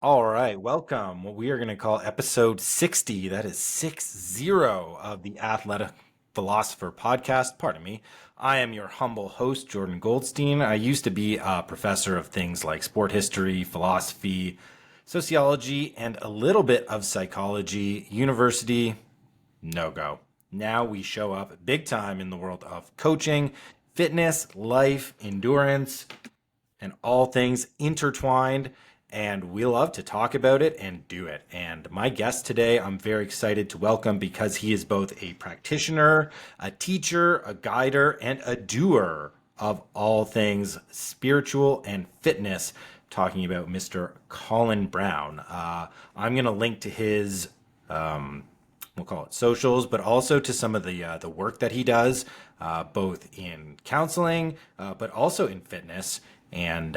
All right, welcome. What we are going to call episode 60. That is 60 of the Athletic Philosopher podcast. Pardon me. I am your humble host, Jordan Goldstein. I used to be a professor of things like sport history, philosophy, sociology, and a little bit of psychology. University, no go. Now we show up big time in the world of coaching, fitness, life, endurance, and all things intertwined. And we love to talk about it and do it. And my guest today, I'm very excited to welcome because he is both a practitioner, a teacher, a guider, and a doer of all things spiritual and fitness. Talking about Mr. Collin Brown. I'm going to link to his we'll call it socials, but also to some of the work that he does, both in counseling, but also in fitness. And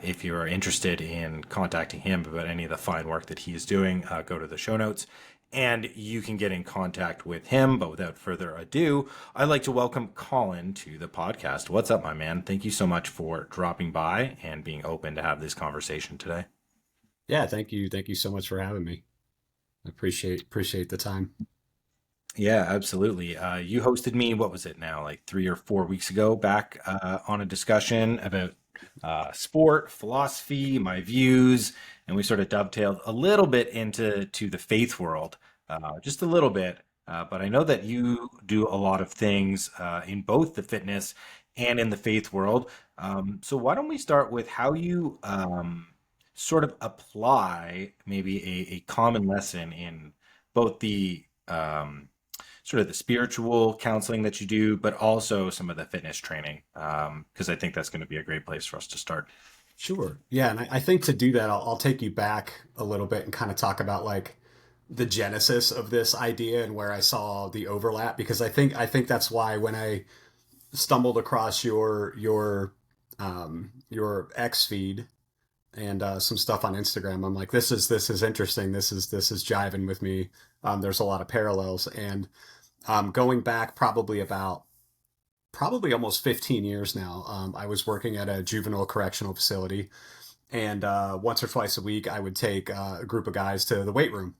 if you're interested in contacting him about any of the fine work that he is doing, go to the show notes and you can get in contact with him. But without further ado, I'd like to welcome Collin to the podcast. What's up, my man? Thank you so much for dropping by and being open to have this conversation today. Yeah, thank you. Thank you so much for having me. I appreciate the time. Yeah, absolutely. You hosted me, what was it now, like 3 or 4 weeks ago, back on a discussion about sport, philosophy, my views, and we sort of dovetailed a little bit into the faith world, just a little bit. But I know that you do a lot of things in both the fitness and in the faith world. So why don't we start with how you sort of apply maybe a common lesson in both the sort of the spiritual counseling that you do, but also some of the fitness training, because I think that's going to be a great place for us to start. Sure. Yeah, and I think to do that, I'll take you back a little bit and kind of talk about like the genesis of this idea and where I saw the overlap, because I think that's why when I stumbled across your X feed and some stuff on Instagram, I'm like, this is interesting. This is jiving with me. There's a lot of parallels, and going back probably almost 15 years now. I was working at a juvenile correctional facility, and once or twice a week, I would take a group of guys to the weight room,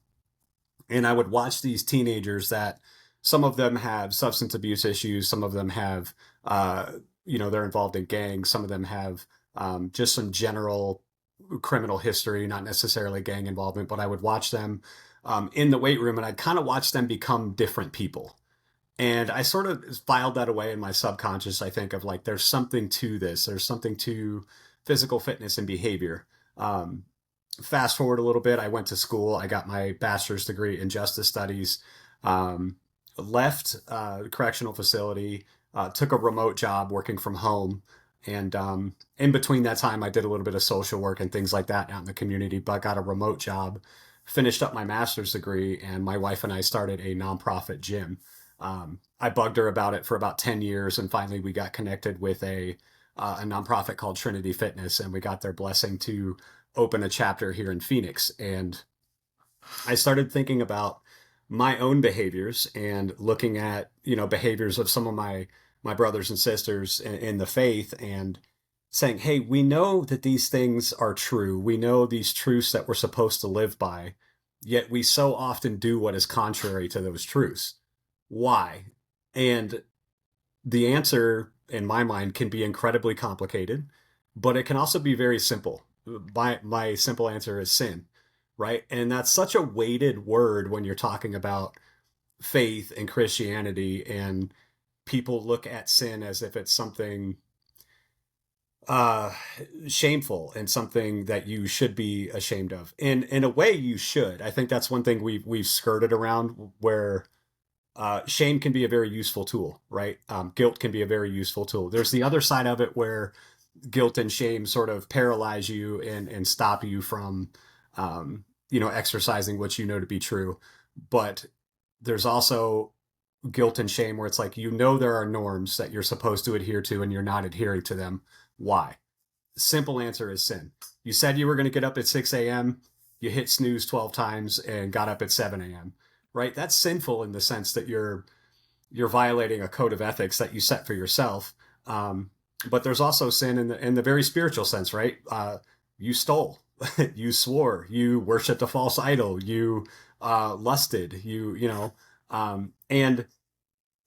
and I would watch these teenagers that some of them have substance abuse issues, some of them have, they're involved in gangs, some of them have just some general criminal history, not necessarily gang involvement, but I would watch them in the weight room, and I'd kind of watch them become different people. And I sort of filed that away in my subconscious, I think, of like, there's something to this. There's something to physical fitness and behavior. Um, Fast forward a little bit, I went to school. I got my bachelor's degree in justice studies, um, left the correctional facility, took a remote job working from home. And in between that time, I did a little bit of social work and things like that out in the community, but got a remote job, finished up my master's degree, and my wife and I started a nonprofit gym. I bugged her about it for about 10 years, and finally we got connected with a nonprofit called Trinity Fitness, and we got their blessing to open a chapter here in Phoenix. And I started thinking about my own behaviors and looking at, behaviors of some of my brothers and sisters in the faith, and saying, hey, we know that these things are true. We know these truths that we're supposed to live by, yet we so often do what is contrary to those truths. Why? And the answer, in my mind, can be incredibly complicated, but it can also be very simple. My simple answer is sin, right? And that's such a weighted word when you're talking about faith and Christianity, and people look at sin as if it's something uh, shameful and something that you should be ashamed of. And in a way, you should. I think that's one thing we've skirted around, where shame can be a very useful tool, right? Guilt can be a very useful tool. There's the other side of it where guilt and shame sort of paralyze you and stop you from, exercising what you know to be true. But there's also guilt and shame where it's like, there are norms that you're supposed to adhere to and you're not adhering to them. Why? Simple answer is sin. You said you were going to get up at 6 a.m., you hit snooze 12 times and got up at 7 a.m., right? That's sinful in the sense that you're violating a code of ethics that you set for yourself. But there's also sin in the very spiritual sense, right? You stole. you swore, you worshipped a false idol, you lusted, and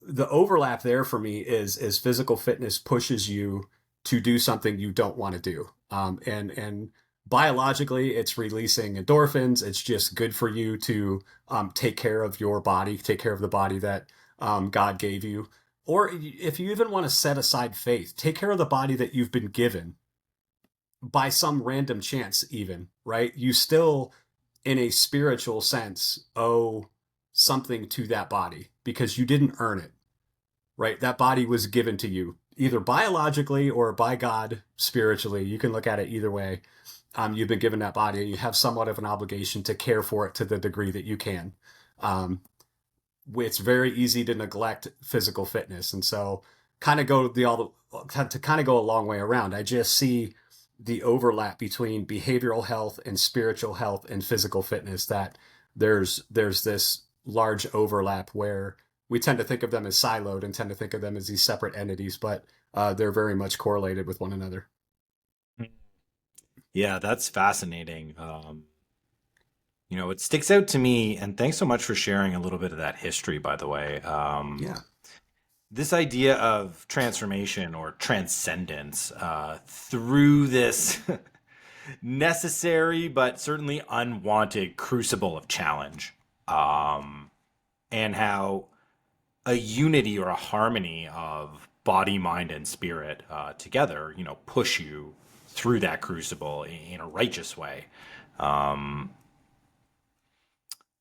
the overlap there for me is physical fitness pushes you to do something you don't want to do. And biologically, it's releasing endorphins. It's just good for you to take care of your body, take care of the body that God gave you. Or if you even want to set aside faith, take care of the body that you've been given by some random chance, even, right? You still, in a spiritual sense, owe something to that body because you didn't earn it, right? That body was given to you either biologically or by God spiritually. You can look at it either way. You've been given that body and you have somewhat of an obligation to care for it to the degree that you can. Um, it's very easy to neglect physical fitness. And so kind of go to kind of go a long way around. I just see the overlap between behavioral health and spiritual health and physical fitness, that there's this large overlap where we tend to think of them as siloed and tend to think of them as these separate entities, but they're very much correlated with one another. Yeah, that's fascinating. It sticks out to me, and thanks so much for sharing a little bit of that history, by the way. Yeah. This idea of transformation or transcendence through this necessary but certainly unwanted crucible of challenge, and how a unity or a harmony of body, mind, and spirit together, push you through that crucible in a righteous way. Um,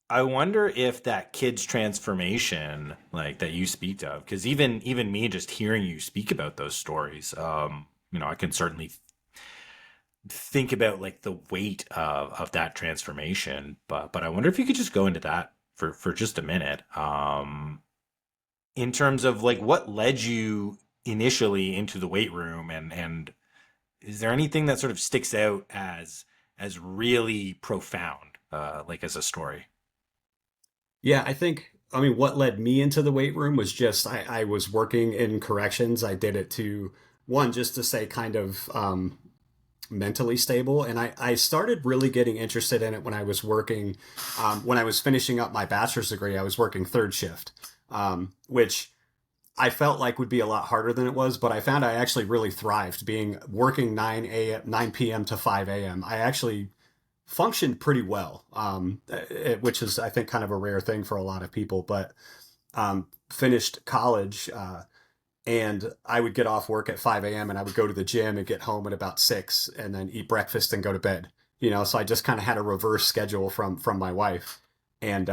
I wonder if that kid's transformation, like that you speak of, because even me just hearing you speak about those stories, I can certainly think about like the weight of that transformation. But I wonder if you could just go into that for just a minute, in terms of like what led you initially into the weight room, and is there anything that sort of sticks out as really profound, like as a story? Yeah, I mean, what led me into the weight room was just I was working in corrections. I did it to, one, just to stay kind of mentally stable. And I started really getting interested in it when I was working, when I was finishing up my bachelor's degree. I was working third shift, which I felt like would be a lot harder than it was, but I found I actually really thrived being working 9 p.m. to 5 a.m. I actually functioned pretty well, which is, I think, kind of a rare thing for a lot of people. But finished college, and I would get off work at 5 a.m. and I would go to the gym and get home at about 6 and then eat breakfast and go to bed. So I just kind of had a reverse schedule from my wife. And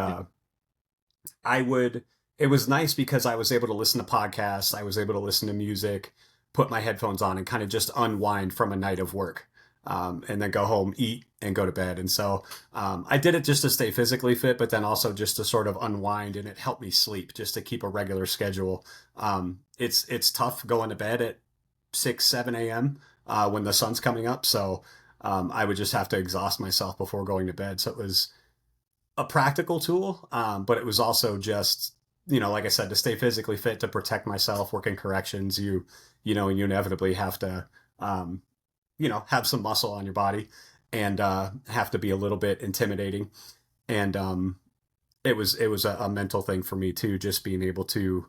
I would, it was nice because I was able to listen to podcasts, I was able to listen to music, put my headphones on and kind of just unwind from a night of work. And then go home, eat, and go to bed. And so I did it just to stay physically fit, but then also just to sort of unwind, and it helped me sleep just to keep a regular schedule. It's tough going to bed at 6, 7 a.m. When the sun's coming up. So I would just have to exhaust myself before going to bed. So it was a practical tool, but it was also just, like I said, to stay physically fit, to protect myself. Working corrections, you inevitably have to, have some muscle on your body, and have to be a little bit intimidating. And it was a mental thing for me too, just being able to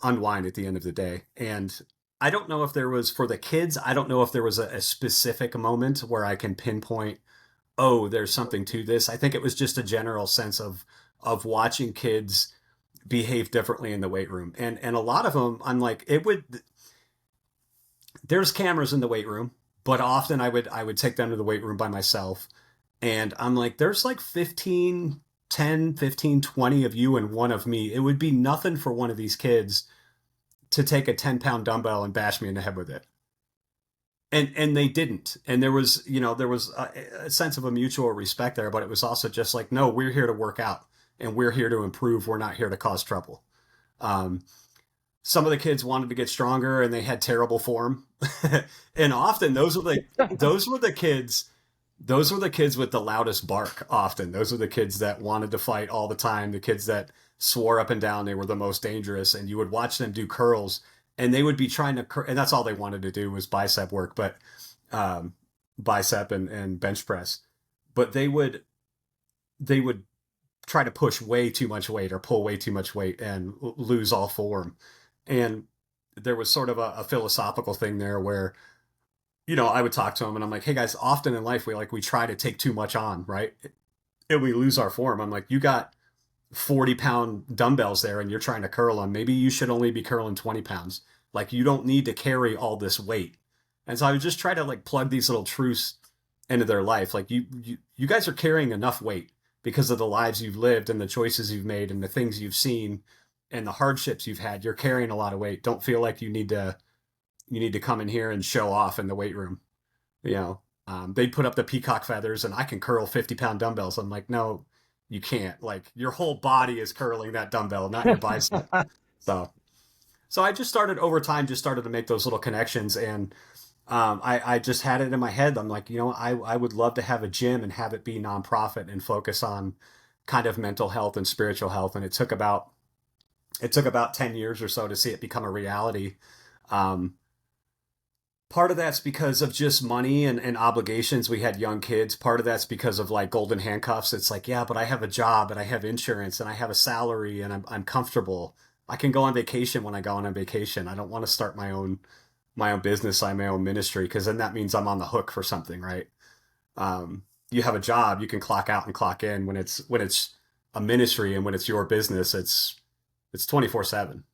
unwind at the end of the day. And I don't know if there was, for the kids, I don't know if there was a specific moment where I can pinpoint, oh, there's something to this. I think it was just a general sense of watching kids behave differently in the weight room. And a lot of them, I'm like, there's cameras in the weight room, but often I would take them to the weight room by myself. And I'm like, there's like 15, 20 of you and one of me. It would be nothing for one of these kids to take a 10-pound dumbbell and bash me in the head with it. And they didn't. And there was a sense of a mutual respect there, but it was also just like, no, we're here to work out and we're here to improve. We're not here to cause trouble. Some of the kids wanted to get stronger and they had terrible form. And often those were the kids with the loudest bark. Often those were the kids that wanted to fight all the time, the kids that swore up and down they were the most dangerous. And you would watch them do curls and they would be trying to and that's all they wanted to do was bicep work. But bicep and bench press, but they would try to push way too much weight or pull way too much weight and lose all form. And there was sort of a philosophical thing there where, I would talk to them and I'm like, hey guys, often in life we try to take too much on, right? And we lose our form. I'm like, you got 40-pound dumbbells there and you're trying to curl them. Maybe you should only be curling 20 pounds. Like, you don't need to carry all this weight. And so I would just try to like plug these little truths into their life. Like, you guys are carrying enough weight because of the lives you've lived and the choices you've made and the things you've seen and the hardships you've had. You're carrying a lot of weight. Don't feel like you need to come in here and show off in the weight room. They'd put up the peacock feathers and I can curl 50-pound dumbbells. I'm like, no, you can't. Like, your whole body is curling that dumbbell, not your bicep. So, so I just started over time, just started to make those little connections. And I just had it in my head. I'm like, I would love to have a gym and have it be nonprofit and focus on kind of mental health and spiritual health. And it took about 10 years or so to see it become a reality. Um, Part of that's because of just money and obligations. We had young kids. Part of that's because of like golden handcuffs. It's like, yeah, but I have a job and I have insurance and I have a salary and I'm comfortable. I can go on vacation when I go on vacation. I don't want to start my own business, my own ministry, because then that means I'm on the hook for something, right? You have a job, you can clock out and clock in. When it's a ministry and when it's your business, it's 24/7.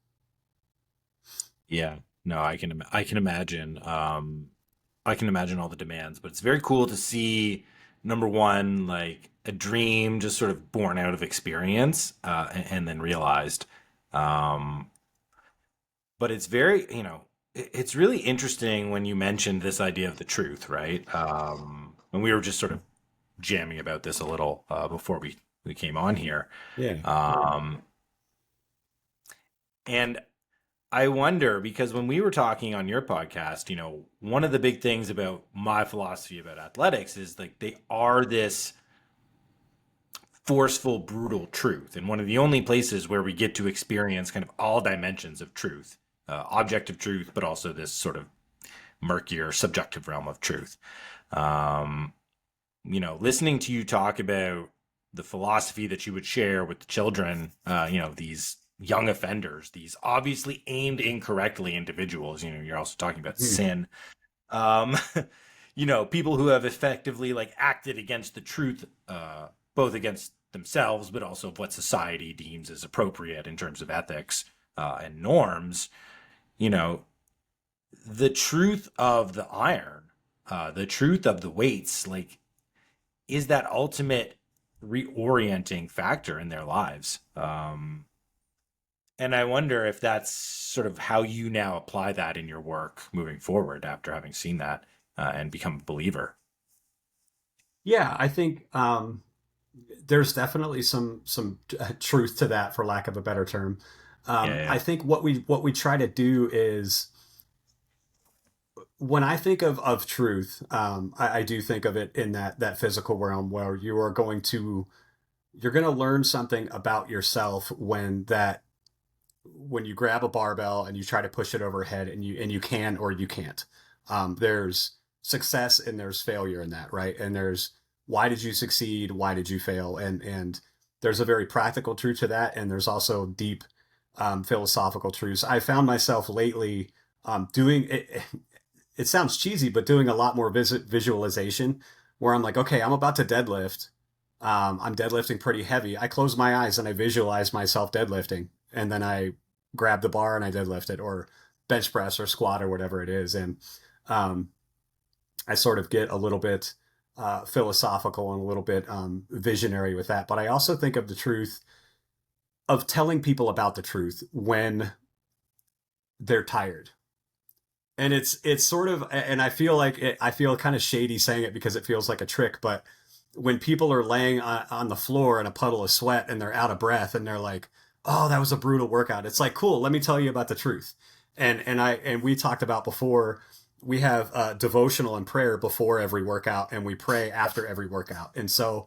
Yeah, no, I can imagine. I can imagine all the demands, but it's very cool to see number one, like a dream just sort of born out of experience, and then realized. Um, but it's very, it's really interesting when you mentioned this idea of the truth, right? And we were just sort of jamming about this a little before we came on here. Yeah. Um, and I wonder because when we were talking on your podcast, one of the big things about my philosophy about athletics is like they are this forceful, brutal truth. And one of the only places where we get to experience kind of all dimensions of truth, objective truth, but also this sort of murkier, subjective realm of truth. Um, Listening to you talk about the philosophy that you would share with the children, these young offenders, these obviously aimed incorrectly individuals, you're also talking about Hmm. sin, um, people who have effectively like acted against the truth, both against themselves, but also what society deems as appropriate in terms of ethics and norms. You know, the truth of the iron, the truth of the weights, like, is that ultimate reorienting factor in their lives. And I wonder if that's sort of how you now apply that in your work moving forward after having seen that and become a believer. Yeah, I think there's definitely some truth to that, for lack of a better term. Yeah, I yeah. think what we try to do is, when I think of truth, I do think of it in that physical realm where you're going to learn something about yourself when you grab a barbell and you try to push it overhead and you can or you can't. There's success and there's failure in that, right? And there's, why did you succeed? Why did you fail? And there's a very practical truth to that, and there's also deep philosophical truths. I found myself lately doing it. It sounds cheesy, but doing a lot more visualization, where I'm like, okay, I'm about to deadlift. I'm deadlifting pretty heavy. I close my eyes and I visualize myself deadlifting, and then I grab the bar and I deadlift it, or bench press or squat or whatever it is. And um, I sort of get a little bit philosophical and a little bit visionary with that. But I also think of the truth of telling people about the truth when they're tired. And it's sort of, and I feel like I feel kind of shady saying it because it feels like a trick, but when people are laying on the floor in a puddle of sweat and they're out of breath and they're like, "Oh, that was a brutal workout." It's like, "Cool, let me tell you about the truth." And we talked about before, we have devotional and prayer before every workout, and we pray after every workout. And so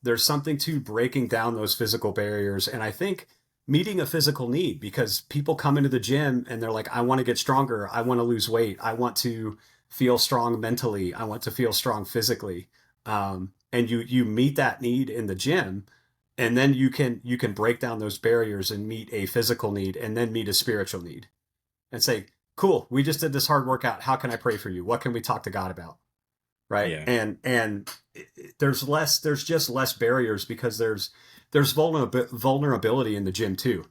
there's something to breaking down those physical barriers, and I think meeting a physical need, because people come into the gym and they're like, "I want to get stronger, I want to lose weight, I want to feel strong mentally. I want to feel strong physically. And you meet that need in the gym, and then you can break down those barriers and meet a physical need, and then meet a spiritual need, and say, cool, we just did this hard workout. How can I pray for you? What can we talk to God about? Right. Yeah. And there's just less barriers, because there's vulnerability in the gym too.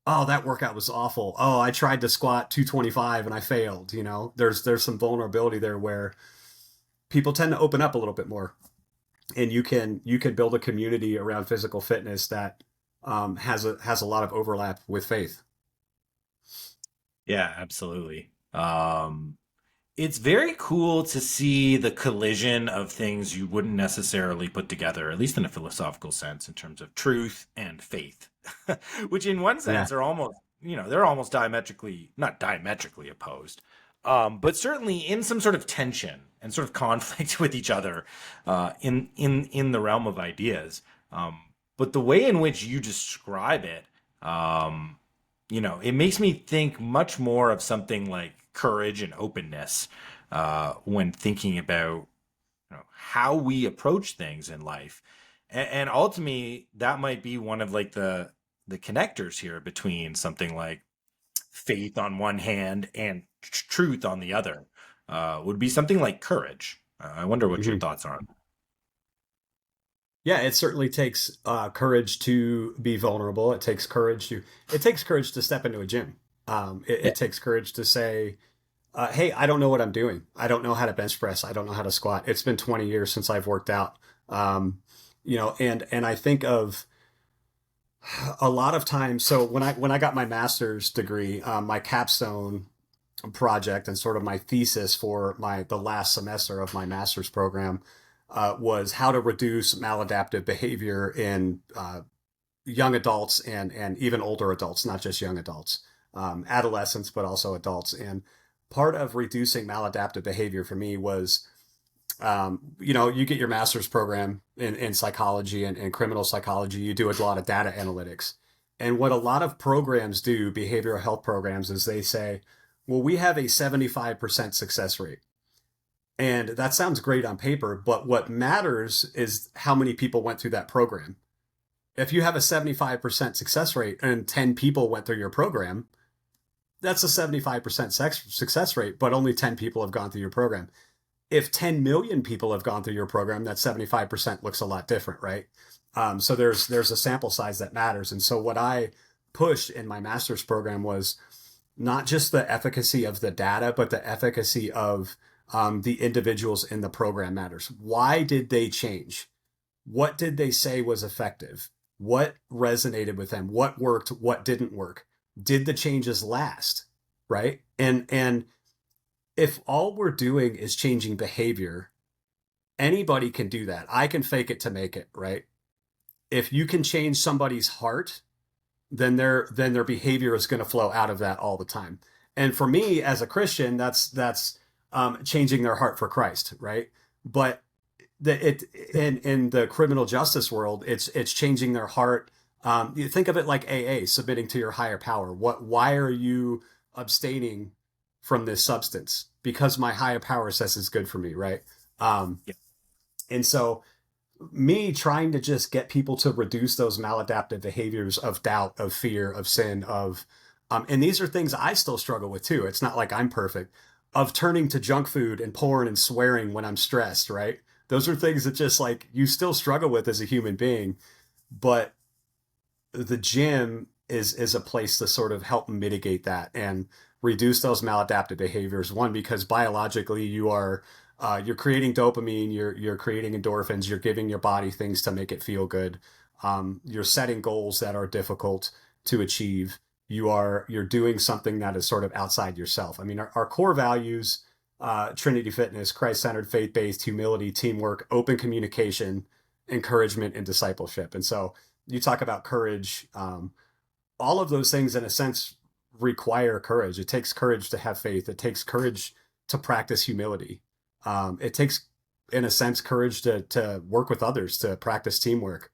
Oh, that workout was awful. Oh, I tried to squat 225 and I failed. There's some vulnerability there where people tend to open up a little bit more, and you can build a community around physical fitness that has a lot of overlap with faith. Yeah, absolutely. It's very cool to see the collision of things you wouldn't necessarily put together, at least in a philosophical sense, in terms of truth and faith, which in one Yeah. sense are almost, they're almost diametrically, not diametrically opposed, but certainly in some sort of tension and sort of conflict with each other in the realm of ideas. But the way in which you describe it, um, it makes me think much more of something like courage and openness when thinking about how we approach things in life, and ultimately that might be one of like the connectors here between something like faith on one hand and truth on the other. Would be something like courage. I wonder what your Mhm. thoughts are. Yeah, it certainly takes courage to be vulnerable. It takes courage to step into a gym. It takes courage to say, hey, I don't know what I'm doing. I don't know how to bench press. I don't know how to squat. It's been 20 years since I've worked out. And I think of a lot of times. So when I got my master's degree, my capstone project and sort of my thesis for the last semester of my master's program was how to reduce maladaptive behavior in young adults and even older adults, not just young adults, adolescents, but also adults. And part of reducing maladaptive behavior for me was, you get your master's program in psychology and criminal psychology. You do a lot of data analytics. And what a lot of programs do, behavioral health programs, is they say, well, we have a 75% success rate. And that sounds great on paper, but what matters is how many people went through that program. If you have a 75% success rate and 10 people went through your program, that's a 75% success rate, but only 10 people have gone through your program. If 10 million people have gone through your program, that 75% looks a lot different, right? So there's a sample size that matters. And so what I pushed in my master's program was not just the efficacy of the data, but the efficacy of the individuals in the program matters. Why did they change? What did they say was effective? What resonated with them? What worked? What didn't work? Did the changes last? Right? And if all we're doing is changing behavior, anybody can do that. I can fake it to make it, right? If you can change somebody's heart, then their behavior is going to flow out of that all the time. And for me as a Christian, that's changing their heart for Christ, right? But in the criminal justice world, it's changing their heart. You think of it like AA, submitting to your higher power. Why are you abstaining from this substance? Because my higher power says it's good for me, right? Um, Yeah. and so me trying to just get people to reduce those maladaptive behaviors of doubt, of fear, of sin, and these are things I still struggle with too. It's not like I'm perfect. Of turning to junk food and porn and swearing when I'm stressed, right? Those are things that just like you still struggle with as a human being, but the gym is a place to sort of help mitigate that and reduce those maladaptive behaviors. One, because biologically you're creating dopamine, you're creating endorphins, you're giving your body things to make it feel good. You're setting goals that are difficult to achieve. You're doing something that is sort of outside yourself. I mean, our core values, Trinity Fitness, Christ-centered, faith-based, humility, teamwork, open communication, encouragement, and discipleship. And so you talk about courage. All of those things, in a sense, require courage. It takes courage to have faith. It takes courage to practice humility. It takes, in a sense, courage to work with others, to practice teamwork.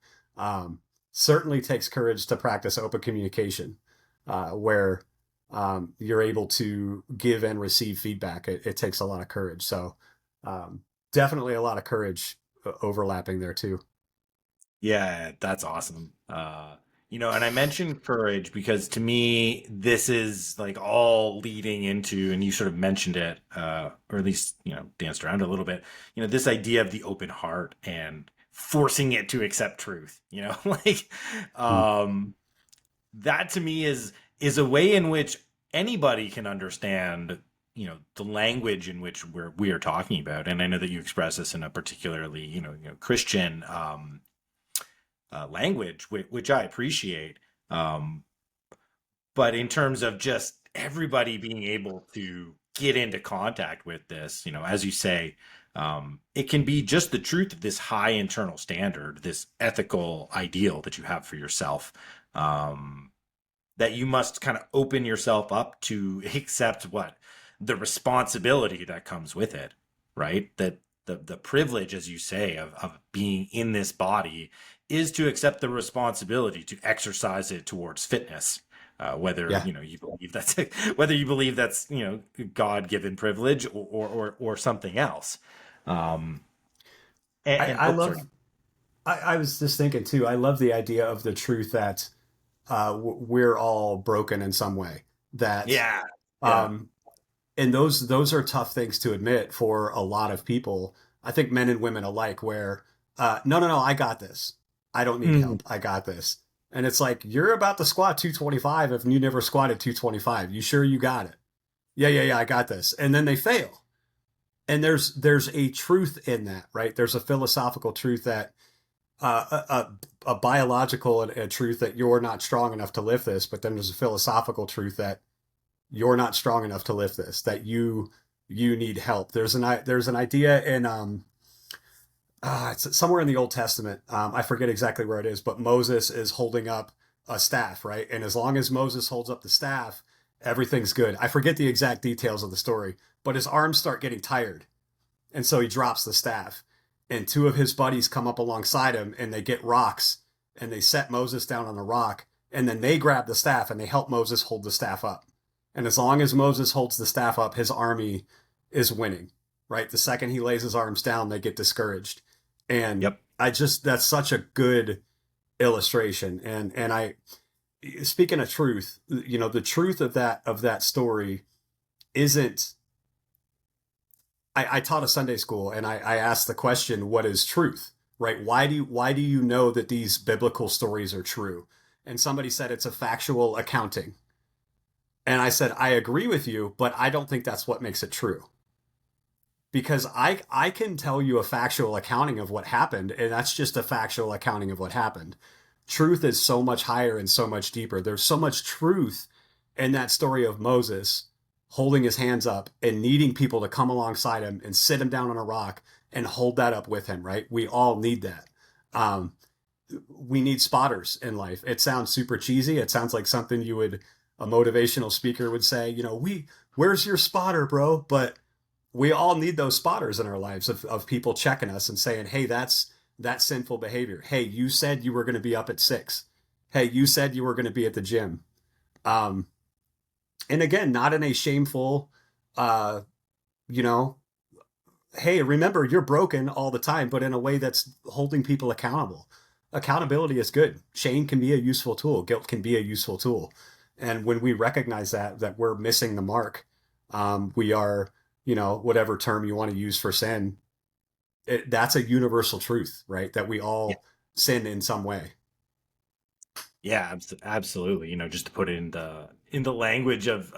Certainly takes courage to practice open communication, where you're able to give and receive feedback. It takes a lot of courage. So definitely a lot of courage overlapping there too. Yeah, that's awesome. And I mentioned courage because to me, this is like all leading into, and you sort of mentioned it, or at least, danced around a little bit, this idea of the open heart and forcing it to accept truth, like, Mm. um, that to me is a way in which anybody can understand the language in which we are talking about. And I know that you express this in a particularly Christian language, which I appreciate. Um, but in terms of just everybody being able to get into contact with this, as you say, it can be just the truth of this high internal standard, this ethical ideal that you have for yourself, that you must kind of open yourself up to accept what the responsibility that comes with it, right? That the privilege, as you say, of being in this body is to accept the responsibility to exercise it towards fitness. Whether Yeah. you believe that's whether you believe that's God-given privilege or something else. Um, and I oh, sorry. love, I was just thinking too, I love the idea of the truth that we're all broken in some way. That, Yeah, yeah. um, and those are tough things to admit for a lot of people. I think men and women alike. Where no, no, no, I got this. I don't need Mm. help. I got this. And it's like you're about to squat 225 if you never squatted 225. You sure you got it? Yeah, yeah, yeah. I got this. And then they fail. And there's a truth in that, right? There's a philosophical truth that a biological a truth that you're not strong enough to lift this, but then there's a philosophical truth that you're not strong enough to lift this, that you need help. There's an idea in it's somewhere in the Old Testament. I forget exactly where it is, but Moses is holding up a staff, right? And as long as Moses holds up the staff, everything's good. I forget the exact details of the story, but his arms start getting tired, and so he drops the staff. And two of his buddies come up alongside him, and they get rocks, and they set Moses down on a rock, and then they grab the staff and they help Moses hold the staff up. And as long as Moses holds the staff up, his army is winning, right? The second he lays his arms down, they get discouraged. And Yep. I just, that's such a good illustration. And I, speaking of truth, the truth of that story isn't, I taught a Sunday school and I asked the question, what is truth? Right? Why do you know that these biblical stories are true? And somebody said it's a factual accounting. And I said, I agree with you, but I don't think that's what makes it true. Because I can tell you a factual accounting of what happened, and that's just a factual accounting of what happened. Truth is so much higher and so much deeper. There's so much truth in that story of Moses holding his hands up and needing people to come alongside him and sit him down on a rock and hold that up with him, right? We all need that. Um, we need spotters in life. It sounds super cheesy. It sounds like something a motivational speaker would say, where's your spotter, bro? But we all need those spotters in our lives of people checking us and saying, hey, that's sinful behavior. Hey, you said you were going to be up at 6. Hey, you said you were going to be at the gym. Um, and again, not in a shameful, uh, you know, hey, remember you're broken all the time, but in a way that's holding people accountable. Accountability is good. Shame can be a useful tool. Guilt can be a useful tool. And when we recognize that we're missing the mark, we are, whatever term you want to use for sin, that's a universal truth, right? That we all sin in some way. Yeah, absolutely. Just to put it in the language of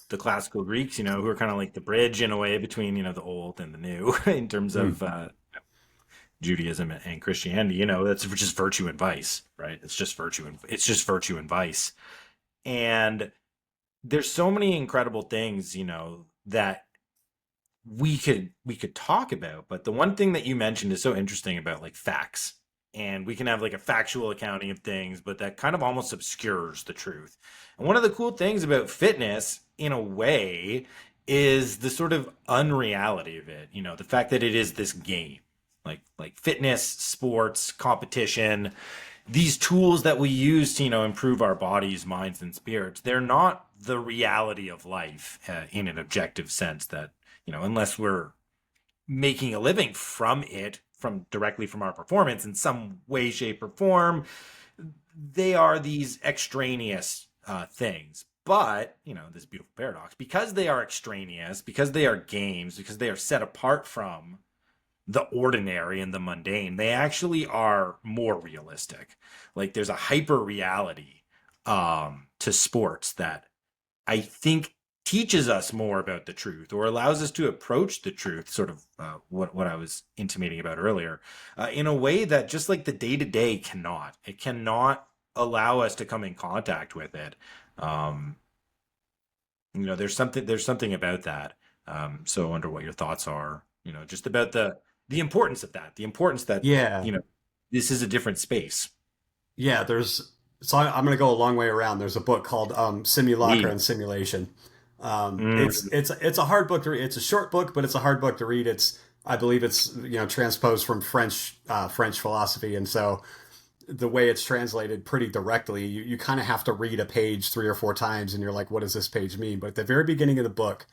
the classical Greeks, who are kind of like the bridge in a way between the old and the new in terms Mm. of Judaism and Christianity. That's just virtue and vice, right? It's just virtue and vice. And there's so many incredible things, that we could talk about, but the one thing that you mentioned is so interesting about like facts. And we can have like a factual accounting of things, but that kind of almost obscures the truth. And one of the cool things about fitness, in a way, is the sort of unreality of it. The fact that it is this game, like fitness, sports, competition. these tools that we use to, improve our bodies, minds, and spirits, they're not the reality of life in an objective sense that, unless we're making a living from it, from directly from our performance in some way, shape, or form, they are these extraneous things. But, this beautiful paradox, because they are extraneous, because they are games, because they are set apart from the ordinary and the mundane, they actually are more realistic. Like there's a hyper reality to sports that I think teaches us more about the truth or allows us to approach the truth, sort of what I was intimating about earlier, in a way that just like the day to day cannot. It cannot allow us to come in contact with it. Um, there's something about that. So I wonder what your thoughts are. Just about the importance of that, the importance that Yeah. you know this is a different space. Yeah, I'm going to go a long way around. There's a book called Simulacra Please. and Simulation. Mm, It's a hard book to read. It's a short book, but it's a hard book to read. I believe it's transposed from French philosophy, and so the way it's translated pretty directly, you kind of have to read a page 3 or 4 times, and you're like, what does this page mean? But at the very beginning of the book,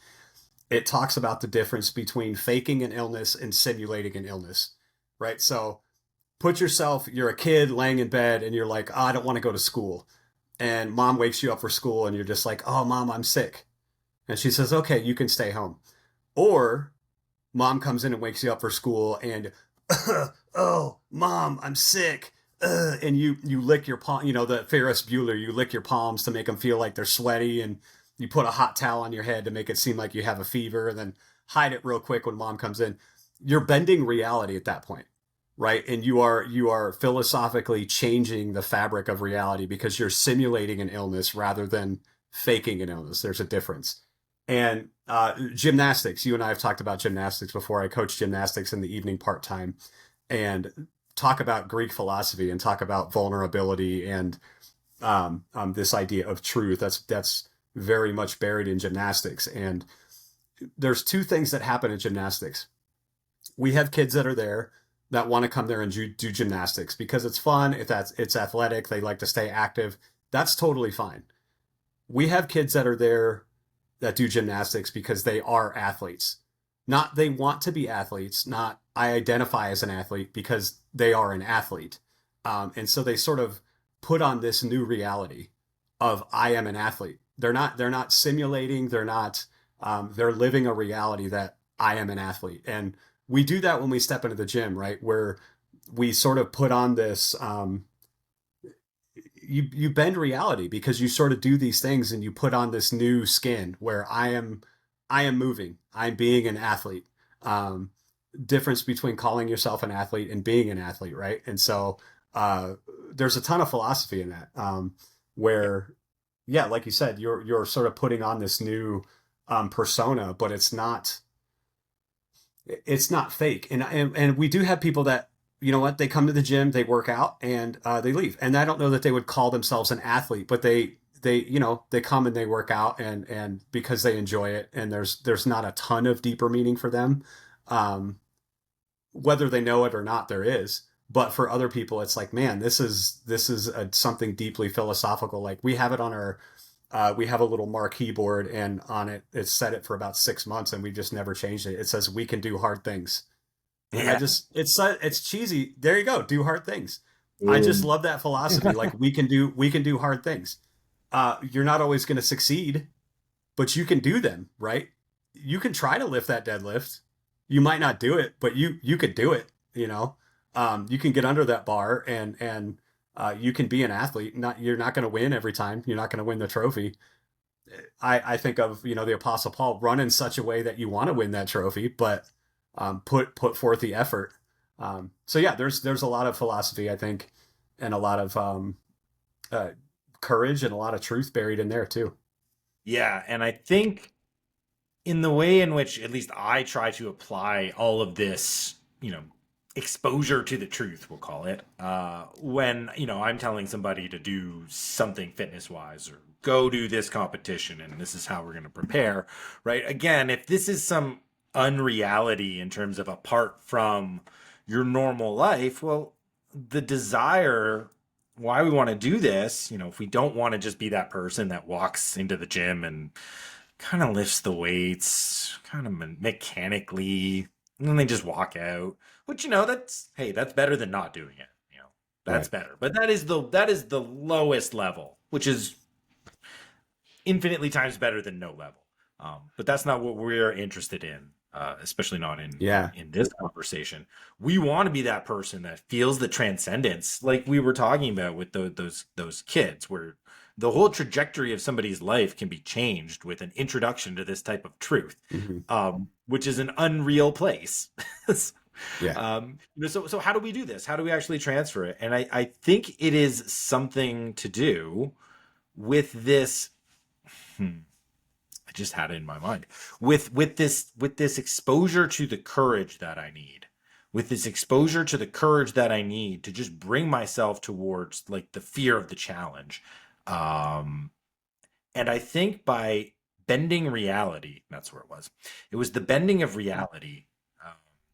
it talks about the difference between faking an illness and simulating an illness, right? So you're a kid laying in bed and you're like, oh, I don't want to go to school. And mom wakes you up for school and you're just like, oh, mom, I'm sick. And she says, okay, you can stay home. Or mom comes in and wakes you up for school and, oh, mom, I'm sick. And you lick your palm, the Ferris Bueller, you lick your palms to make them feel like they're sweaty. And you put a hot towel on your head to make it seem like you have a fever and then hide it real quick when mom comes in. You're bending reality at that point, right? And you are philosophically changing the fabric of reality because you're simulating an illness rather than faking an illness. There's a difference. And gymnastics, you and I have talked about gymnastics before. I coach gymnastics in the evening part-time and talk about Greek philosophy and talk about vulnerability and this idea of truth. That's very much buried in gymnastics. And there's two things that happen in gymnastics. We have kids that are there that want to come there and do gymnastics because it's fun. If it's athletic, they like to stay active. That's totally fine. We have kids that are there that do gymnastics because they are athletes. Not they want to be athletes, not I identify as an athlete because they are an athlete. And so they sort of put on this new reality of I am an athlete. They're not simulating, they're living a reality that I am an athlete. And we do that when we step into the gym, right? Where we sort of put on this you bend reality because you sort of do these things and you put on this new skin where I am moving. I'm being an athlete. Um, Difference between calling yourself an athlete and being an athlete, right? And so uh, there's a ton of philosophy in that, where, yeah, like you said, you're sort of putting on this new persona, but it's not fake. And we do have people that, you know what, they come to the gym, they work out, and they leave. And I don't know that they would call themselves an athlete, but they come and they work out and because they enjoy it, and there's not a ton of deeper meaning for them. Um, Whether they know it or not, there is. But for other people, it's like, man, this is something deeply philosophical. Like we have a little marquee board, and on it, it's set it for about 6 months, and we just never changed it. It says we can do hard things, and Yeah. it's cheesy. There you go, do hard things. I just Um, love that philosophy. Like we can do hard things. You're not always going to succeed, but you can do them, right? You can try to lift that deadlift. You might not do it, but you could do it. You can get under that bar and you can be an athlete. You're not going to win every time. You're not going to win the trophy. I think of the Apostle Paul, run in such a way that you want to win that trophy, but put forth the effort. So yeah, there's a lot of philosophy, I think, and a lot of uh, courage and a lot of truth buried in there too. yeah, and I think in the way in which at least I try to apply all of this, exposure to the truth, we'll call it, when, I'm telling somebody to do something fitness wise or go do this competition and this is how we're going to prepare, right? Again, if this is some unreality in terms of apart from your normal life, well, the desire why we want to do this, if we don't want to just be that person that walks into the gym and kind of lifts the weights, kind of mechanically, and then they just walk out. Which that's better than not doing it. That's Right. better. But that is the lowest level, which is infinitely times better than no level. But that's not what we're interested in, especially not in Yeah. in this conversation. We want to be that person that feels the transcendence, like we were talking about with those kids, where the whole trajectory of somebody's life can be changed with an introduction to this type of truth, Hmm. which is an unreal place. Yeah. So how do we do this? How do we actually transfer it? And I think it is something to do with this. I just had it in my mind with this exposure to the courage that I need, with this exposure to the courage that I need to just bring myself towards like the fear of the challenge. Um, and I think by bending reality, that's where it was. It was the bending of reality. Um,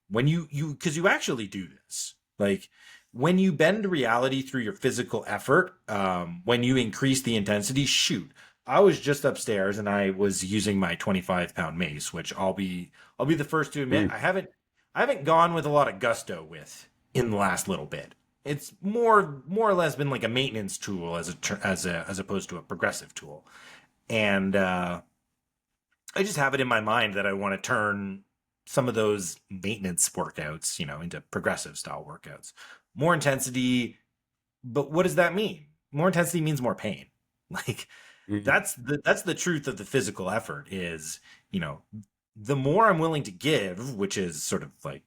when because you actually do this, like when you bend reality through your physical effort, when you increase the intensity, shoot. I was just upstairs and I was using my 25-pound mace, which I'll be the first to admit Mm. I haven't gone with a lot of gusto with in the last little bit. It's more or less been like a maintenance tool as opposed to a progressive tool. And I just have it in my mind that I want to turn some of those maintenance workouts, into progressive style workouts. More intensity, but what does that mean? More intensity means more pain. Like Mhm. that's the truth of the physical effort is, you know, the more I'm willing to give, which is sort of like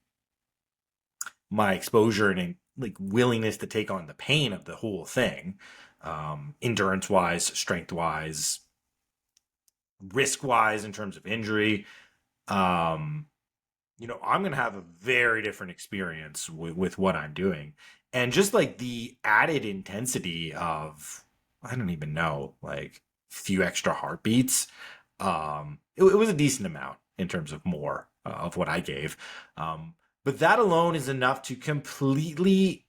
my exposure and like willingness to take on the pain of the whole thing, endurance wise, strength wise, risk wise in terms of injury, um, I'm going to have a very different experience with what I'm doing. And just like the added intensity of, I don't even know, like a few extra heartbeats. It was a decent amount in terms of more of what I gave. But that alone is enough to completely,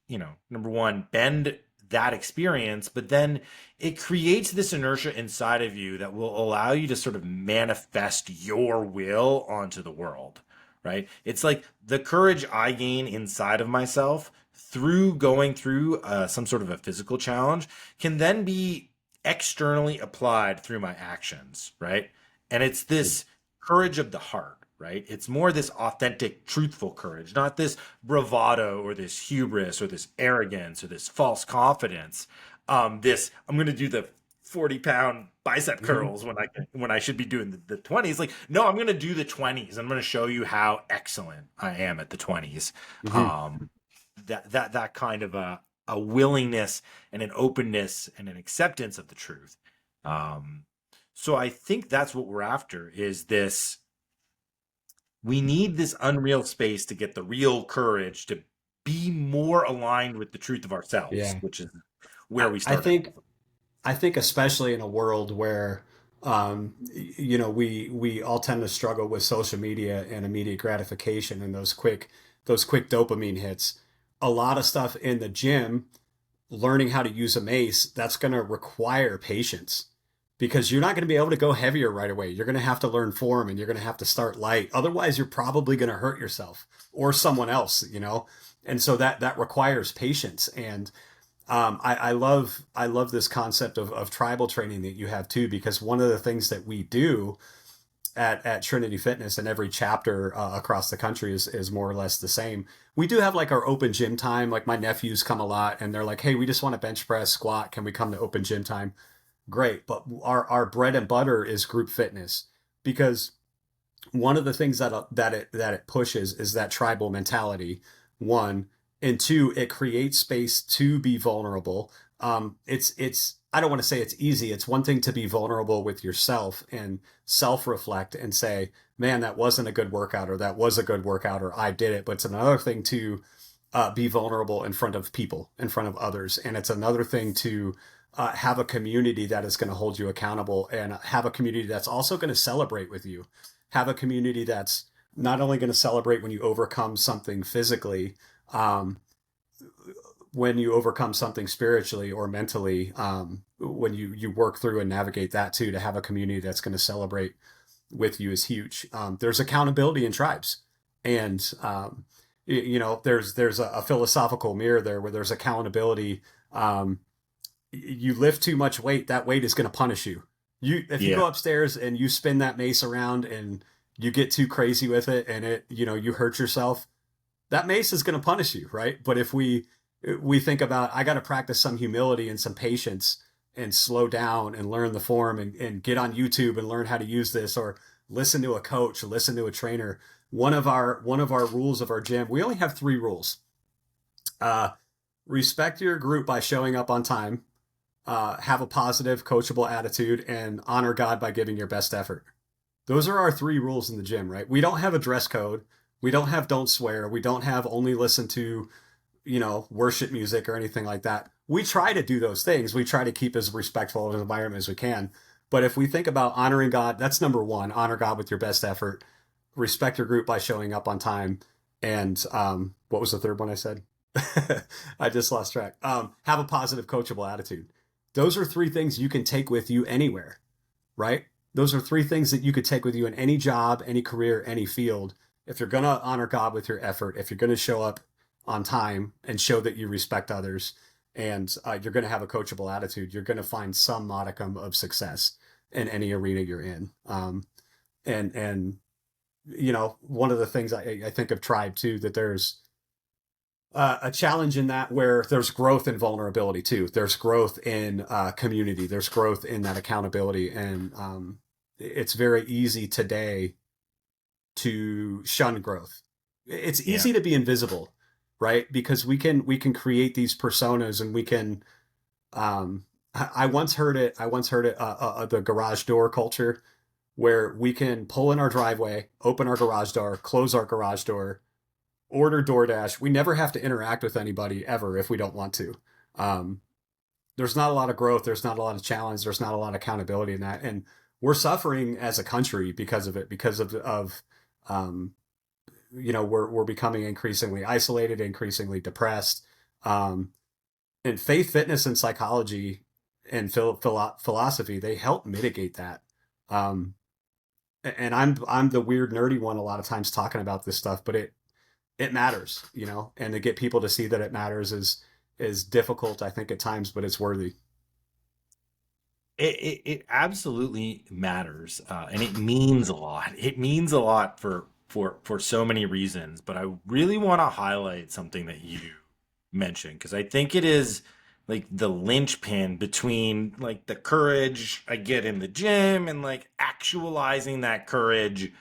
number one, bend that experience, but then it creates this inertia inside of you that will allow you to sort of manifest your will onto the world, right? It's like the courage I gain inside of myself through going through some sort of a physical challenge can then be externally applied through my actions, right? And it's this courage of the heart, right? It's more this authentic, truthful courage, not this bravado or this hubris or this arrogance or this false confidence. This I'm going to do the 40-pound bicep Mhm. curls when I should be doing the 20s. Like, no, I'm going to do the 20s. I'm going to show you how excellent I am at the 20s. Mhm. Um, that kind of a willingness and an openness and an acceptance of the truth. Um, so I think that's what we're after is this. We need this unreal space to get the real courage to be more aligned with the truth of ourselves, Yeah. which is I, where we I started. think I think especially in a world where we all tend to struggle with social media and immediate gratification and those quick dopamine hits. A lot of stuff in the gym, learning how to use a mace, that's going to require patience because you're not going to be able to go heavier right away. You're going to have to learn form and you're going to have to start light. Otherwise, you're probably going to hurt yourself or someone else. And so that requires patience. And I love this concept of tribal training that you have too, because one of the things that we do at Trinity Fitness and every chapter across the country is more or less the same. We do have like our open gym time. Like my nephews come a lot and they're like, hey, we just want to bench press, squat. Can we come to open gym time? Great. But our bread and butter is group fitness because one of the things that it pushes is that tribal mentality. One and two, it creates space to be vulnerable. It's I don't want to say it's easy. It's one thing to be vulnerable with yourself and self reflect and say, man, that wasn't a good workout, or that was a good workout, or I did it. But it's another thing to be vulnerable in front of people, in front of others, and it's another thing to have a community that is going to hold you accountable and have a community that's also going to celebrate with you, have a community that's not only going to celebrate when you overcome something physically, um, when you overcome something spiritually or mentally, when you work through and navigate that too, to have a community that's going to celebrate with you is huge. There's accountability in tribes, and there's a philosophical mirror there where there's accountability. You lift too much weight, that weight is going to punish you. If you Yeah. go upstairs and you spin that mace around and you get too crazy with it and you hurt yourself, that mace is going to punish you, right? But if we think about, I got to practice some humility and some patience and slow down and learn the form and get on YouTube and learn how to use this, or listen to a coach, listen to a trainer. One of our rules of our gym, we only have 3 rules. Respect your group by showing up on time, have a positive, coachable attitude, and honor God by giving your best effort. Those are our 3 rules in the gym, right? We don't have a dress code. We don't have don't swear. We don't have only listen to, worship music or anything like that. We try to do those things. We try to keep as respectful of an environment as we can. But if we think about honoring God, that's number 1. Honor God with your best effort. Respect your group by showing up on time. And what was the third one I said? I just lost track. Have a positive, coachable attitude. Those are 3 things you can take with you anywhere, right? Those are 3 things that you could take with you in any job, any career, any field. If you're going to honor God with your effort, if you're going to show up on time and show that you respect others, and you're going to have a coachable attitude, you're going to find some modicum of success in any arena you're in. And one of the things I think of Tribe too, that there's a challenge in that, where there's growth in vulnerability too. There's growth in community. There's growth in that accountability. And it's very easy today to shun growth. It's Yeah. easy to be invisible, right? Because we can create these personas, and we can, I once heard it, the garage door culture, where we can pull in our driveway, open our garage door, close our garage door, order DoorDash. We never have to interact with anybody ever if we don't want to. There's not a lot of growth. There's not a lot of challenge. There's not a lot of accountability in that. And we're suffering as a country because of it, because of we're becoming increasingly isolated, increasingly depressed. And faith, fitness, and psychology and philosophy, they help mitigate that. And I'm the weird nerdy one a lot of times talking about this stuff, but it matters, and to get people to see that it matters is difficult, I think, at times, but it's worthy. It absolutely matters, and it means a lot. It means a lot for so many reasons. But I really want to highlight something that you mentioned, because I think it is like the linchpin between like the courage I get in the gym and like actualizing that courage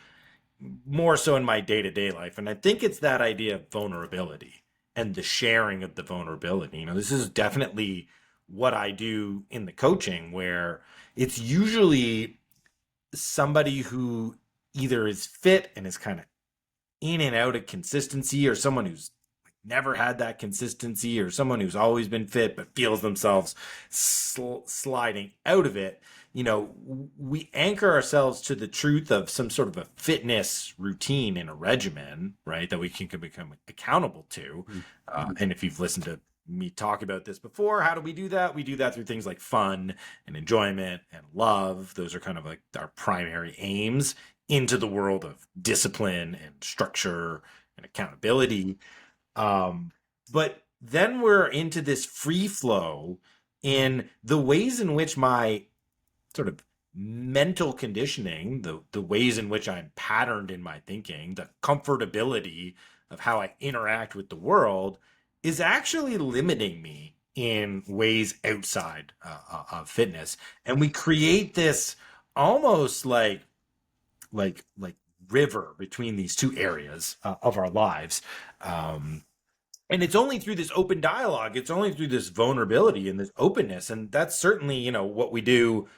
more so in my day-to-day life. And I think it's that idea of vulnerability and the sharing of the vulnerability. This is definitely what I do in the coaching, where it's usually somebody who either is fit and is kind of in and out of consistency, or someone who's never had that consistency, or someone who's always been fit but feels themselves sliding out of it. We anchor ourselves to the truth of some sort of a fitness routine and a regimen, right, that we can become accountable to. And if you've listened to me talk about this before, how do we do that? We do that through things like fun and enjoyment and love. Those are kind of like our primary aims into the world of discipline and structure and accountability. But then we're into this free flow in the ways in which my sort of mental conditioning, the ways in which I'm patterned in my thinking, the comfortability of how I interact with the world is actually limiting me in ways outside of fitness. And we create this almost like river between these 2 areas of our lives. And it's only through this open dialogue, it's only through this vulnerability and this openness. And that's certainly, what we do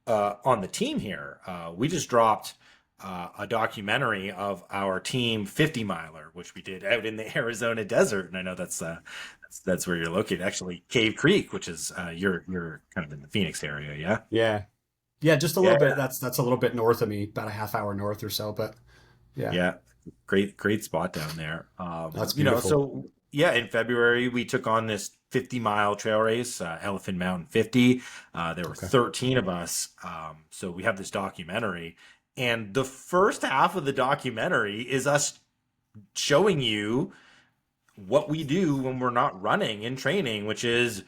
on the team here. We just dropped a documentary of our team 50 miler, which we did out in the Arizona desert. And I know that's where you're located, actually, Cave Creek, which is you're kind of in the Phoenix area. Yeah. Yeah. Yeah, just a Yeah. little bit. That's a little bit north of me, about a half hour north or so, but yeah. Yeah. Great spot down there. That's beautiful. So Yeah, in February we took on this 50-mile trail race, Elephant Mountain 50. There were Okay. 13 of us, so we have this documentary, and the first half of the documentary is us showing you what we do when we're not running and training, which is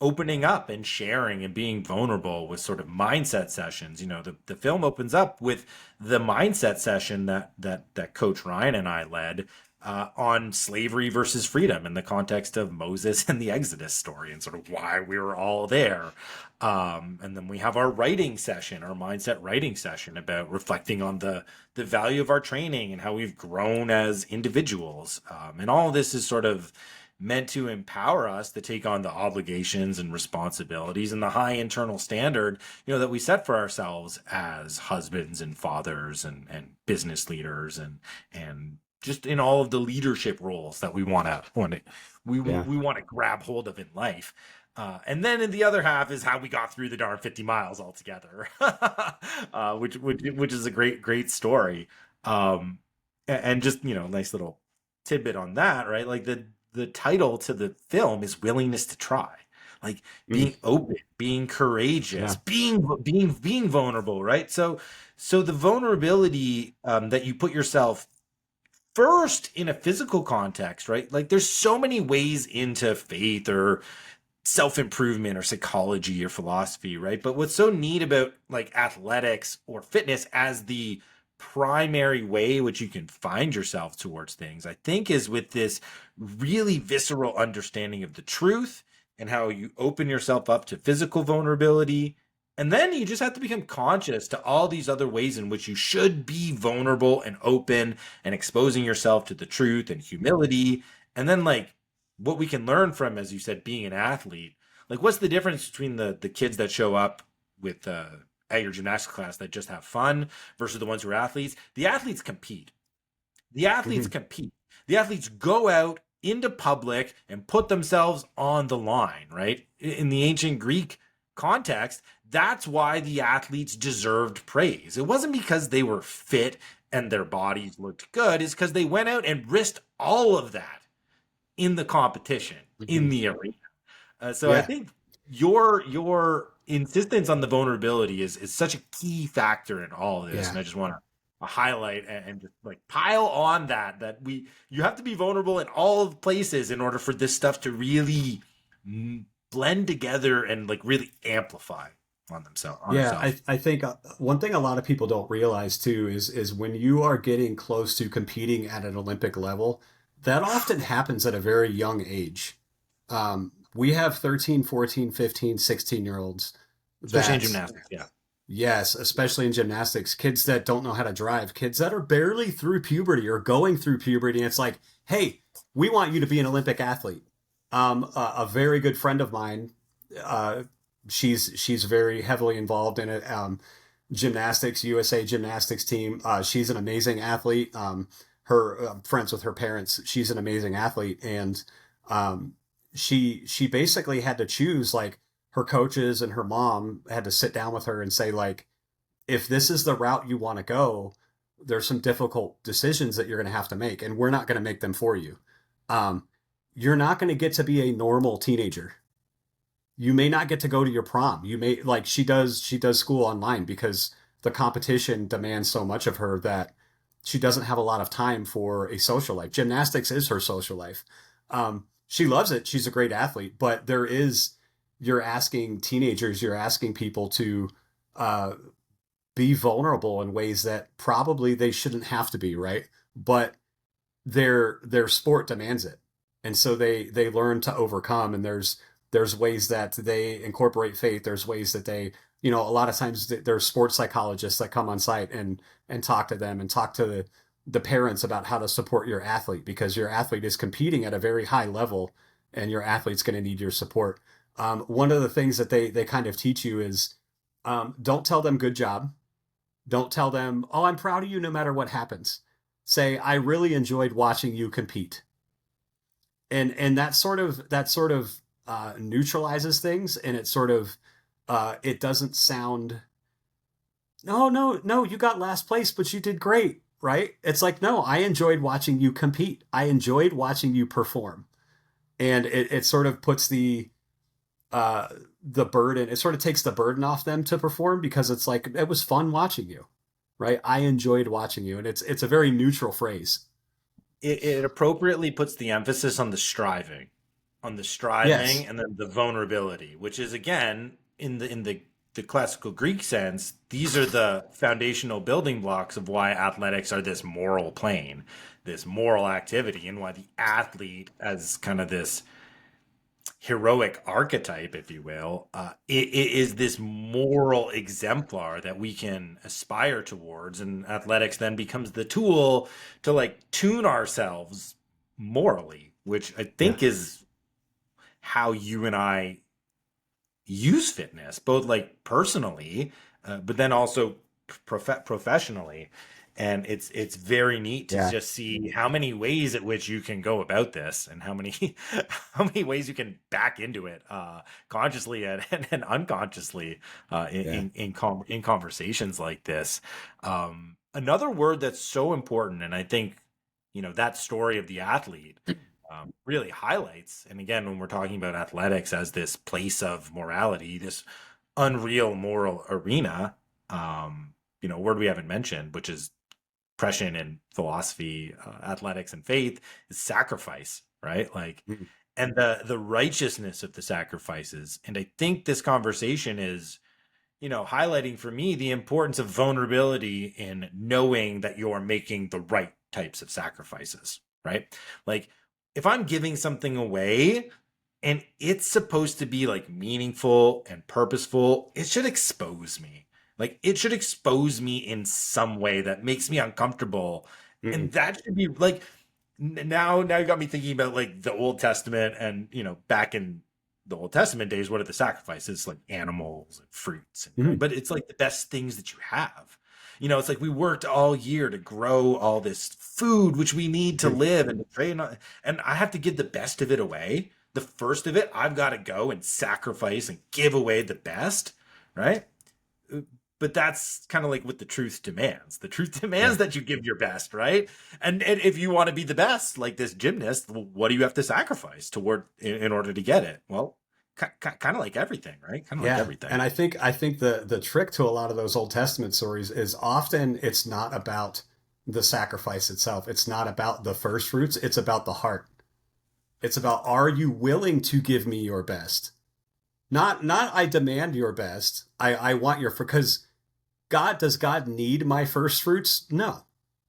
opening up and sharing and being vulnerable with sort of mindset sessions. The film opens up with the mindset session that Coach Ryan and I led on slavery versus freedom in the context of Moses and the Exodus story and sort of why we were all there. And then we have our writing session, our mindset writing session about reflecting on the value of our training and how we've grown as individuals. And all of this is sort of meant to empower us to take on the obligations and responsibilities and the high internal standard, that we set for ourselves as husbands and fathers and business leaders and just in all of the leadership roles that Yeah. we want to grab hold of in life. And then in the other half is how we got through the darn 50 miles altogether, which is a great story. And just, nice little tidbit on that, right? Like the title to the film is willingness to try, like Mm, being open, being courageous, yeah. being vulnerable, right? So the vulnerability that you put yourself first in a physical context, right? Like there's so many ways into faith or self-improvement or psychology or philosophy, right? But what's so neat about like athletics or fitness as the primary way which you can find yourself towards things, I think, is with this really visceral understanding of the truth and how you open yourself up to physical vulnerability. And then you just have to become conscious to all these other ways in which you should be vulnerable and open and exposing yourself to the truth and humility. And then, like, what we can learn from, as you said, being an athlete, like, what's the difference between the kids that show up with at your gymnastics class that just have fun versus the ones who are athletes? The athletes compete. The athletes Hmm. compete. The athletes go out into public and put themselves on the line, right? In the ancient Greek context, that's why the athletes deserved praise. It wasn't because they were fit and their bodies looked good, it's because they went out and risked all of that in the competition, in Hmm. the arena. So I Yeah. think your insistence on the vulnerability is such a key factor in all of this, Yeah. and I just want to highlight and just like pile on that you have to be vulnerable in all of the places in order for this stuff to really blend together and like really amplify on Yeah, itself. I think one thing a lot of people don't realize too is when you are getting close to competing at an Olympic level, that often happens at a very young age. We have 13, 14, 15, 16-year-olds Especially in that, gymnastics, yeah. yes, especially in gymnastics, kids that don't know how to drive, kids that are barely through puberty or going through puberty. And it's like, hey, we want you to be an Olympic athlete. A very good friend of mine, uh, she's very heavily involved in it. Gymnastics, USA gymnastics team. She's an amazing athlete. Her friends with her parents. She's an amazing athlete, and um, she basically had to choose, like, her coaches and her mom had to sit down with her and say, like, if this is the route you want to go, there's some difficult decisions that you're going to have to make, and we're not going to make them for you. Um, you're not going to get to be a normal teenager. You may not get to go to your prom. You may, like, she does school online because the competition demands so much of her that she doesn't have a lot of time for a social life. Gymnastics is her social life. She loves it. She's a great athlete, but you're asking teenagers, you're asking people to uh, be vulnerable in ways that probably they shouldn't have to be, right? But their sport demands it, and so they learn to overcome. And there's ways that they incorporate faith. There's ways that they, a lot of times there's sports psychologists that come on site and talk to them and talk to the parents about how to support your athlete, because your athlete is competing at a very high level, and your athlete's going to need your support. One of the things that they kind of teach you is, don't tell them good job. Don't tell them, oh, I'm proud of you no matter what happens. Say, I really enjoyed watching you compete. And that sort of neutralizes things, and it sort of it doesn't sound, no, no, no, you got last place, but you did great, right? It's like, no, I enjoyed watching you compete. I enjoyed watching you perform. and it sort of puts the burden. It sort of takes the burden off them to perform because it's like it was fun watching you, right? I enjoyed watching you, and it's a very neutral phrase. It appropriately puts the emphasis on the striving, Yes. and then the vulnerability, which is again in the classical Greek sense, these are the foundational building blocks of why athletics are this moral plane, this moral activity, and why the athlete as kind of this heroic archetype, if you will, it is this moral exemplar that we can aspire towards, and athletics then becomes the tool to like tune ourselves morally, which I Yeah. think is how you and I use fitness, both like personally, but then also professionally. And it's very neat to Yeah. just see how many ways at which you can go about this, and how many how many ways you can back into it consciously and unconsciously Yeah. in conversations like this. Another word that's so important, and I think that story of the athlete really highlights. And again, when we're talking about athletics as this place of morality, this unreal moral arena, a word we haven't mentioned, which is prescient in philosophy, athletics, and faith, is sacrifice, right? Like, Mhm. and the righteousness of the sacrifices. And I think this conversation is highlighting for me the importance of vulnerability in knowing that you're making the right types of sacrifices, right? Like, if I'm giving something away and it's supposed to be like meaningful and purposeful, it should expose me. Like, it should expose me in some way that makes me uncomfortable. Mhm. And that should be like, now you got me thinking about like the Old Testament, and back in the Old Testament days, what are the sacrifices? Like animals and fruits and grain, Mhm. but it's like the best things that you have. It's like we worked all year to grow all this food which we need to Mhm. live and to train and I have to give the best of it away. The first of it, I've got to go and sacrifice and give away the best, right? But that's kind of like what the truth demands. The truth demands Yeah. that you give your best, right? And if you want to be the best, like this gymnast, what do you have to sacrifice toward in order to get it? Well, kind of like everything, right? Kind of like Yeah. everything. And I think the trick to a lot of those Old Testament stories is often it's not about the sacrifice itself. It's not about the first fruits. It's about the heart. It's about, are you willing to give me your best? Not I demand your best. I want your, because does God need my first fruits? No.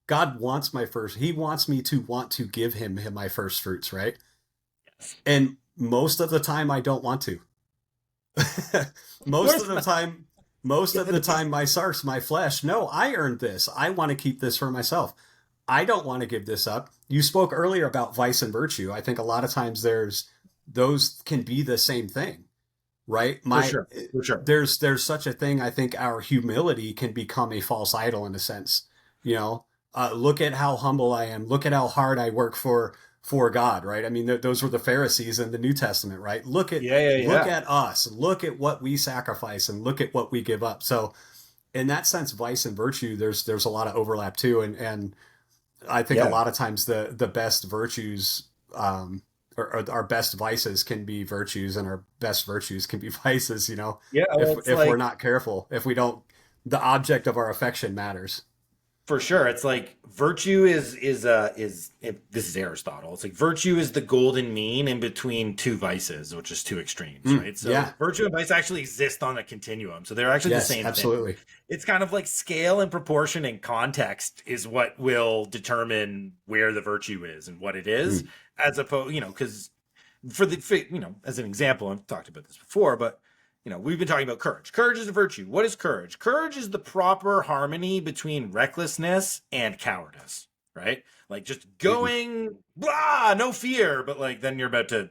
God wants my first. He wants me to want to give him my first fruits, right? And most of the time I don't want to. Of most of course the not. time, most Yeah, of the time my sarks, my flesh, no, I earned this. I want to keep this for myself. I don't want to give this up. You spoke earlier about vice and virtue. I think a lot of times those can be the same thing, right? For My sure. For sure. there's such a thing. I think our humility can become a false idol in a sense. You know, look at how humble I am. Look at how hard I work for God, right? I mean, those were the Pharisees in the New Testament, right? Yeah, yeah, Look yeah. at us. Look at what we sacrifice and look at what we give up. So, in that sense, vice and virtue, there's a lot of overlap too, and I think a Yeah. lot of times the best virtues, or our best vices can be virtues, and our best virtues can be vices. You know, Yeah, well, it's if we're like not careful, if we don't, the object of our affection matters. for sure. It's like virtue this is Aristotle. It's like virtue is the golden mean in between two vices, which is two extremes, Mm, right? So yeah. virtue and vice actually exist on a continuum. So they're actually the Yes. same thing. Absolutely. It's kind of like scale and proportion and context is what will determine where the virtue is and what it is, Mm, as opposed, because as an example, I've talked about this before, but we've been talking about courage. Courage is a virtue. What is courage? Courage is the proper harmony between recklessness and cowardice, right? Like just mm, going, blah, no fear, but like then you're about to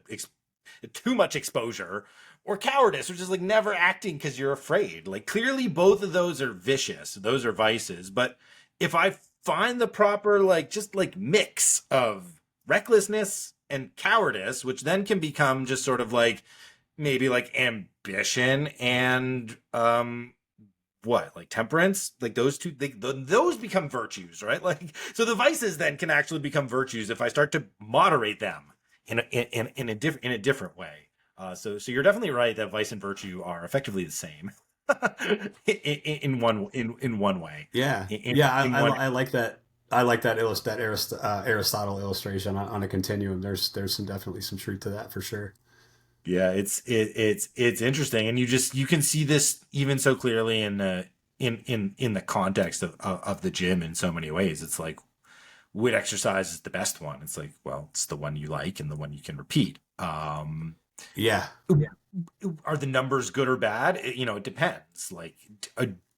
too much exposure, or cowardice, which is like never acting because you're afraid. Like clearly both of those are vicious. Those are vices. But if I find the proper like just like mix of recklessness and cowardice, which then can become just sort of like maybe like ambition and what like temperance, like those two those become virtues, right? Like so the vices then can actually become virtues if I start to moderate them in a different way. So you're definitely right that vice and virtue are effectively the same in one way. Yeah, In yeah, in one I like that. I like that Aristotle illustration on a continuum. There's some definitely some truth to that for sure. Yeah, it's interesting, and you can see this even so clearly in the context of the gym in so many ways. It's like, what exercise is the best one? It's like, well, it's the one you like and the one you can repeat. Yeah, Are the numbers good or bad? It depends. Like,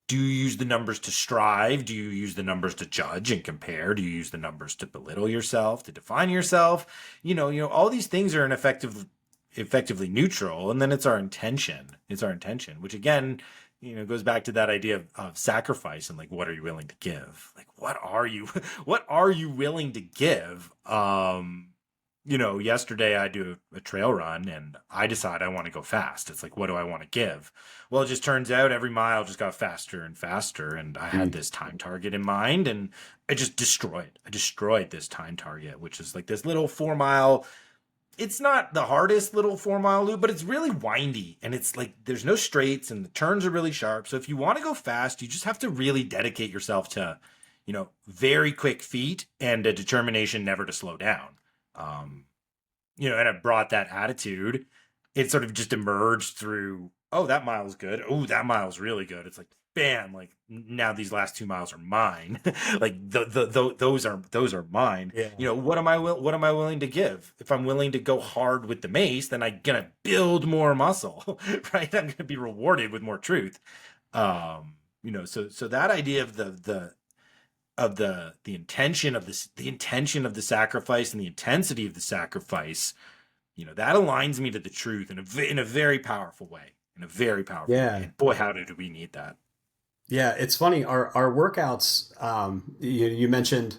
do you use the numbers to strive? Do you use the numbers to judge and compare? Do you use the numbers to belittle yourself, to define yourself? All these things are effectively neutral, and then it's our intention. It's our intention, which again, goes back to that idea of sacrifice and like, what are you willing to give? Like, what are you willing to give? Yesterday I do a trail run and I decide I want to go fast. It's like, what do I want to give? Well, it just turns out every mile just got faster and faster. And I had Mm. this time target in mind and I destroyed this time target, which is like this little 4 mile. It's not the hardest little 4 mile loop, but it's really windy and it's like there's no straights and the turns are really sharp. So if you want to go fast, you just have to really dedicate yourself to, very quick feet and a determination never to slow down. Um, and I brought that attitude. It sort of just emerged through, oh, that mile's good. Oh, that mile's really good. It's like, bam, like now these last 2 miles are mine. Like those are mine. yeah, What am I willing to give? If I'm willing to go hard with the mace, then I'm gonna build more muscle, right? I'm gonna be rewarded with more truth. So that idea of the intention of this, the intention of the sacrifice and the intensity of the sacrifice, that aligns me to the truth in a very powerful way. In a very powerful way. yeah. And boy, how do we need that? Yeah, it's funny. Our workouts. You mentioned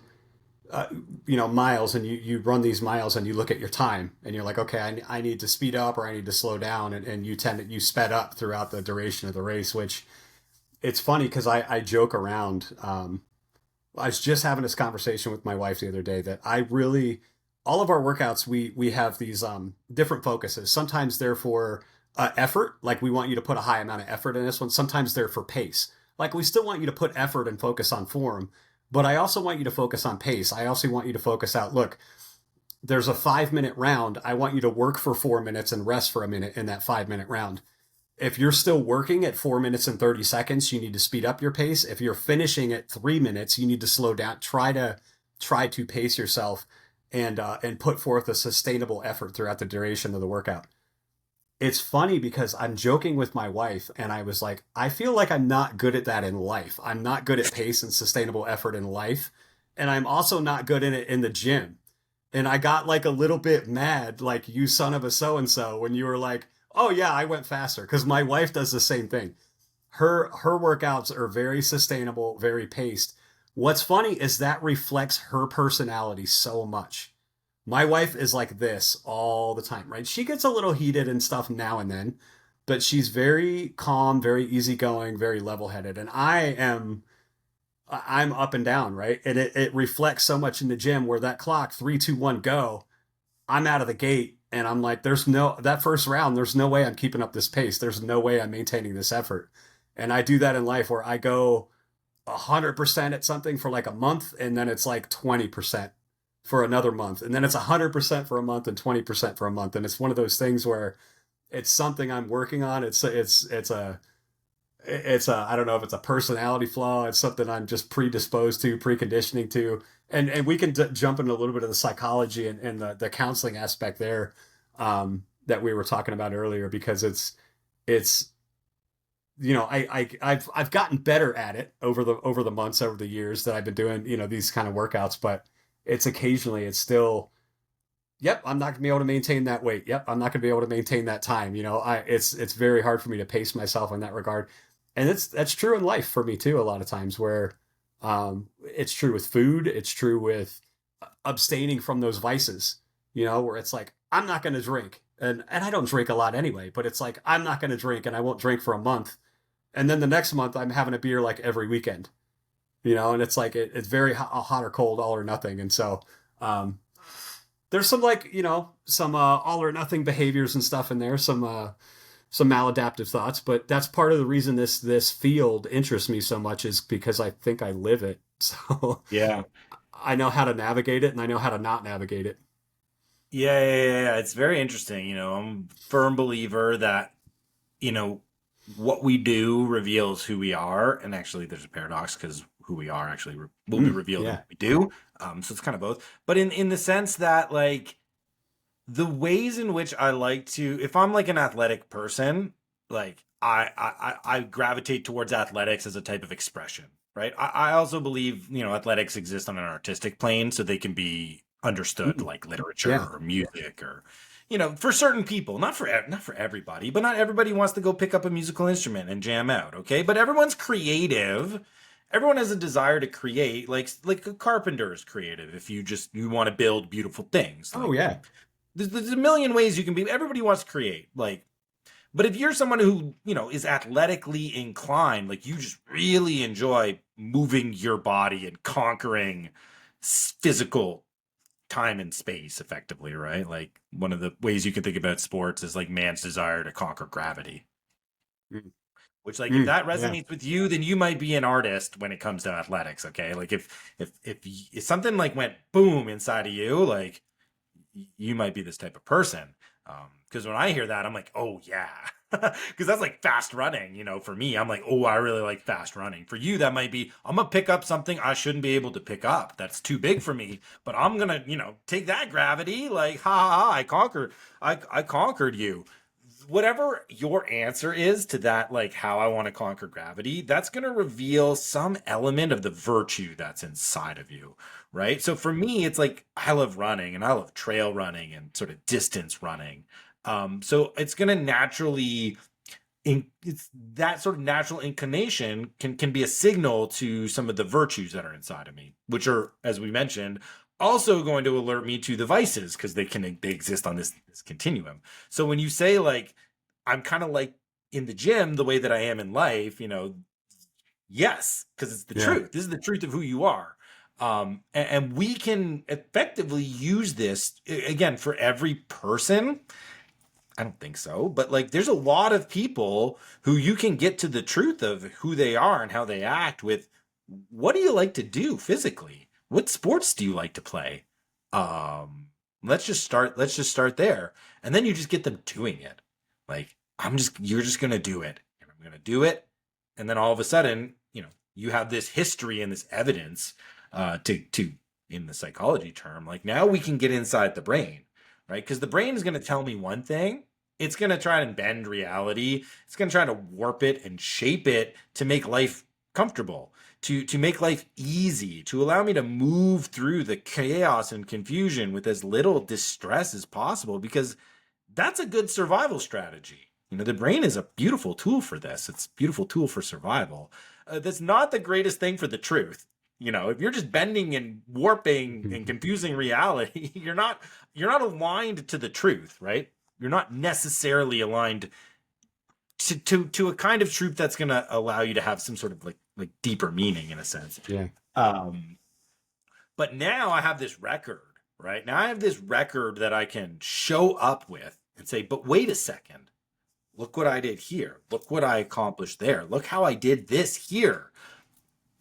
miles, and you run these miles, and you look at your time, and you're like, okay, I need to speed up or I need to slow down, and you sped up throughout the duration of the race. Which it's funny because I joke around. I was just having this conversation with my wife the other day that I really all of our workouts we have these different focuses. Sometimes they're for effort, like we want you to put a high amount of effort in this one. Sometimes they're for pace, like we still want you to put effort and focus on form, but I also want you to focus on pace. I also want you to focus out. Look, there's a 5 minute round. I want you to work for 4 minutes and rest for a minute in that 5 minute round. If you're still working at 4 minutes and 30 seconds, you need to speed up your pace. If you're finishing at 3 minutes, you need to slow down. Try to pace yourself and put forth a sustainable effort throughout the duration of the workout. It's funny because I'm joking with my wife and I was like, I feel like I'm not good at that in life. I'm not good at pace and sustainable effort in life. And I'm also not good in it in the gym. And I got like a little bit mad, like, you son of a so and so, when you were like, oh yeah, I went faster. Because my wife does the same thing. Her workouts are very sustainable, very paced. What's funny is that reflects her personality so much. My wife is like this all the time, right? She gets a little heated and stuff now and then, but she's very calm, very easygoing, very level-headed. And I'm up and down, right? And it reflects so much in the gym where that clock, 3, 2, 1, go. I'm out of the gate and I'm like, that first round, there's no way I'm keeping up this pace. There's no way I'm maintaining this effort. And I do that in life where I go 100% at something for like a month and then it's like 20% for another month. And then it's 100% for a month and 20% for a month. And it's one of those things where it's something I'm working on. I don't know if it's a personality flaw. It's something I'm just predisposed to, preconditioning to. And we can jump into a little bit of the psychology and the counseling aspect there that we were talking about earlier, because it's I've gotten better at it over the months, over the years that I've been doing, these kind of workouts, but it's still, yep, I'm not gonna be able to maintain that weight. Yep, I'm not gonna be able to maintain that time. It's very hard for me to pace myself in that regard. And that's true in life for me too, a lot of times where it's true with food, it's true with abstaining from those vices, where it's like, I'm not gonna drink. And I don't drink a lot anyway, but it's like, I'm not gonna drink and I won't drink for a month. And then the next month I'm having a beer like every weekend, and it's like it's very hot or cold, all or nothing. And so there's some like, some all or nothing behaviors and stuff in there, some maladaptive thoughts, but that's part of the reason this field interests me so much is because I think I live it. So Yeah. I know how to navigate it and I know how to not navigate it. Yeah. It's very interesting. I'm a firm believer that, you know, what we do reveals who we are. And actually, there's a paradox because who we are actually will be revealed in Yeah. what we do. So it's kind of both. But in the sense that, like, the ways in which I like to, if I'm like an athletic person, like I gravitate towards athletics as a type of expression, right? I also believe, athletics exist on an artistic plane, so they can be understood Mm. like literature Yeah. or music or, for certain people, not for everybody, but not everybody wants to go pick up a musical instrument and jam out, okay? But everyone's creative. Everyone has a desire to create, like a carpenter is creative. If you want to build beautiful things, Oh like yeah. there's a million ways you can be. Everybody wants to create, like, but if you're someone who is athletically inclined, like you just really enjoy moving your body and conquering physical time and space effectively, right? Like one of the ways you can think about sports is like man's desire to conquer gravity. Mm. Which, like, if Mm. that Yeah. resonates with you, then you might be an artist when it comes to athletics. Okay, like if something like went boom inside of you, like you might be this type of person. Because when I hear that, I'm like, oh yeah, because that's like fast running. For me, I'm like, oh, I really like fast running. For you, that might be, I'm gonna pick up something I shouldn't be able to pick up. That's too big for me. But I'm gonna, take that gravity. Like, ha ha ha! I conquered you. Whatever your answer is to that, like how I want to conquer gravity, that's going to reveal some element of the virtue that's inside of you, right? So for me, it's like I love running and I love trail running and sort of distance running. So it's going to naturally, it's that sort of natural inclination can be a signal to some of the virtues that are inside of me, which are, as we mentioned, also going to alert me to the vices because they exist on this continuum. So when you say, like, I'm kind of like in the gym the way that I am in life, yes, because it's the Yeah. truth. This is the truth of who you are. And we can effectively use this again for every person. I don't think so, but like there's a lot of people who you can get to the truth of who they are and how they act with what do you like to do physically? What sports do you like to play? Um let's just start there. And then you just get them doing it. Like you're just going to do it. And I'm going to do it. And then all of a sudden, you have this history and this evidence to in the psychology term, like now we can get inside the brain, right? Because the brain is going to tell me one thing. It's going to try and bend reality. It's going to try to warp it and shape it to make life comfortable, to make life easy, to allow me to move through the chaos and confusion with as little distress as possible, because that's a good survival strategy. The brain is a beautiful tool for this. It's a beautiful tool for survival. That's not the greatest thing for the truth. If you're just bending and warping and confusing reality, you're not aligned to the truth, right? You're not necessarily aligned to a kind of truth that's going to allow you to have some sort of like deeper meaning in a sense. Yeah. Um, but now I have this record, right? Now I have this record that I can show up with and say, but wait a second. Look what I did here. Look what I accomplished there. Look how I did this here.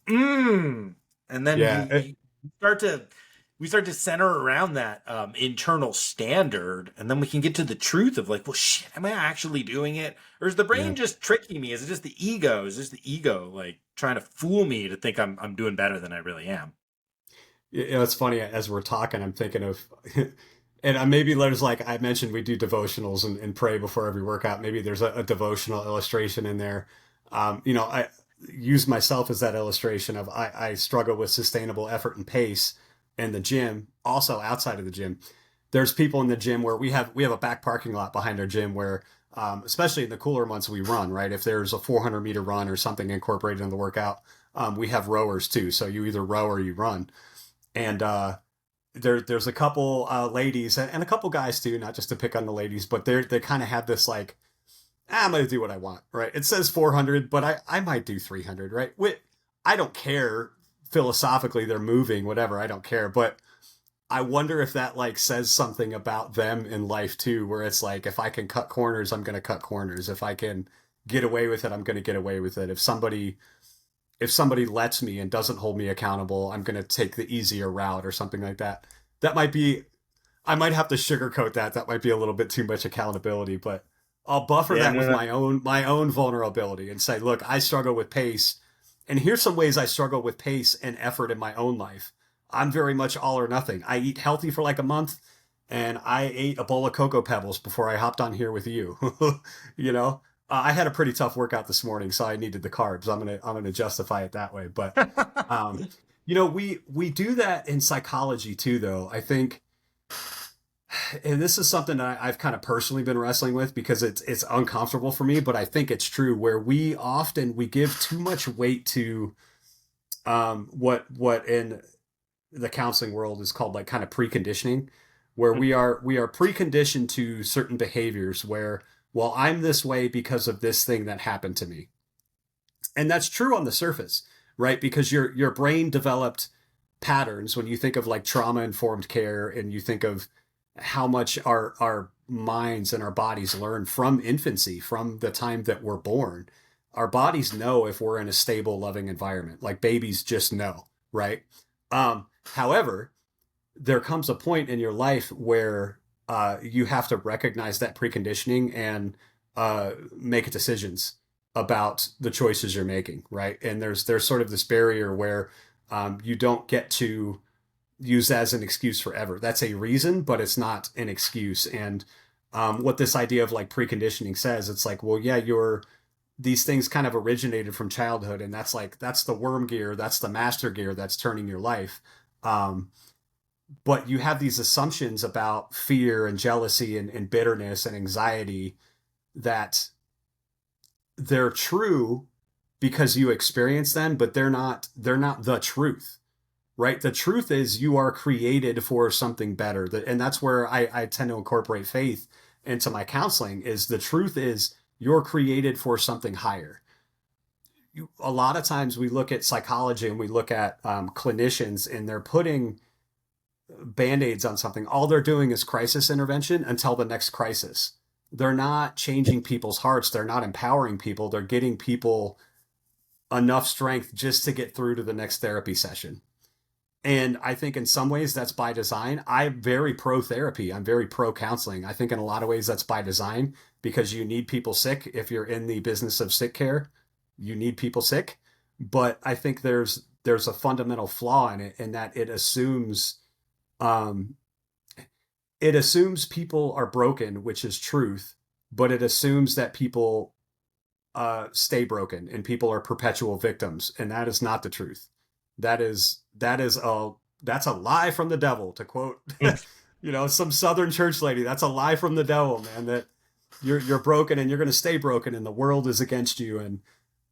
And then Yeah. you start to we start to center around that internal standard, and then we can get to the truth of like, well, shit, am I actually doing it, or is the Yeah. brain just tricking me? Is it just the ego? Is just the ego like trying to fool me to think I'm doing better than I really am? It's funny as we're talking, I'm thinking of, and maybe there's like I mentioned, we do devotionals and pray before every workout. Maybe there's a devotional illustration in there. I use myself as that illustration of I struggle with sustainable effort and pace in the gym, also outside of the gym. There's people in the gym where we have a back parking lot behind our gym where, especially in the cooler months, we run, right? If there's a 400-meter run or something incorporated in the workout, we have rowers too. So you either row or you run. And there's a couple ladies and a couple guys too, not just to pick on the ladies, but they kind of have this like, I'm going to do what I want, right? It says 400, but I might do 300, right? I don't care philosophically, they're moving, whatever, I don't care. But I wonder if that like says something about them in life too, where it's like, if I can cut corners, I'm going to cut corners. If I can get away with it, I'm going to get away with it. If somebody lets me and doesn't hold me accountable, I'm going to take the easier route or something like that. That might be, I might have to sugarcoat that. That might be a little bit too much accountability, but I'll buffer Yeah, that no, with no. my own vulnerability and say, look, I struggle with pace, and here's some ways I struggle with pace and effort in my own life. I'm very much all or nothing. I eat healthy for like a month, and I ate a bowl of Cocoa Pebbles before I hopped on here with you. you know, I had a pretty tough workout this morning, so I needed the carbs. I'm gonna justify it that way. But um, we do that in psychology too, though. I think, and this is something that I've kind of personally been wrestling with because it's uncomfortable for me, but I think it's true. Where we give too much weight to what in the counseling world is called like kind of preconditioning, where we are preconditioned to certain behaviors where, well, I'm this way because of this thing that happened to me. And that's true on the surface, right? Because your brain developed patterns when you think of like trauma informed care, and you think of how much our minds and our bodies learn from infancy, from the time that we're born. Our bodies know if we're in a stable, loving environment. Like babies just know, right? However, there comes a point in your life where you have to recognize that preconditioning and make decisions about the choices you're making, right? And there's sort of this barrier where you don't get to use that as an excuse forever. That's a reason, but it's not an excuse. And what this idea of like preconditioning says, it's like, well, yeah, these things kind of originated from childhood, and that's the worm gear, that's the master gear that's turning your life. Um, but you have these assumptions about fear and jealousy and bitterness and anxiety that they're true because you experience them, but they're not the truth, right? The truth is you are created for something better. And that's where I tend to incorporate faith into my counseling. Is the truth is you're created for something higher. A lot of times we look at psychology and we look at clinicians, and they're putting band-aids on something. All they're doing is crisis intervention until the next crisis. They're not changing people's hearts. They're not empowering people. They're getting people enough strength just to get through to the next therapy session. And I think in some ways that's by design. I'm very pro therapy. I'm very pro counseling. I think in a lot of ways that's by design, because you need people sick. If you're in the business of sick care, you need people sick. But I think there's a fundamental flaw in it, in that um, it assumes people are broken, which is truth, but it assumes that people stay broken and people are perpetual victims, and that is not the truth. That's a lie from the devil, to quote some southern church lady. That's a lie from the devil, man. That you're broken and you're going to stay broken, and the world is against you. And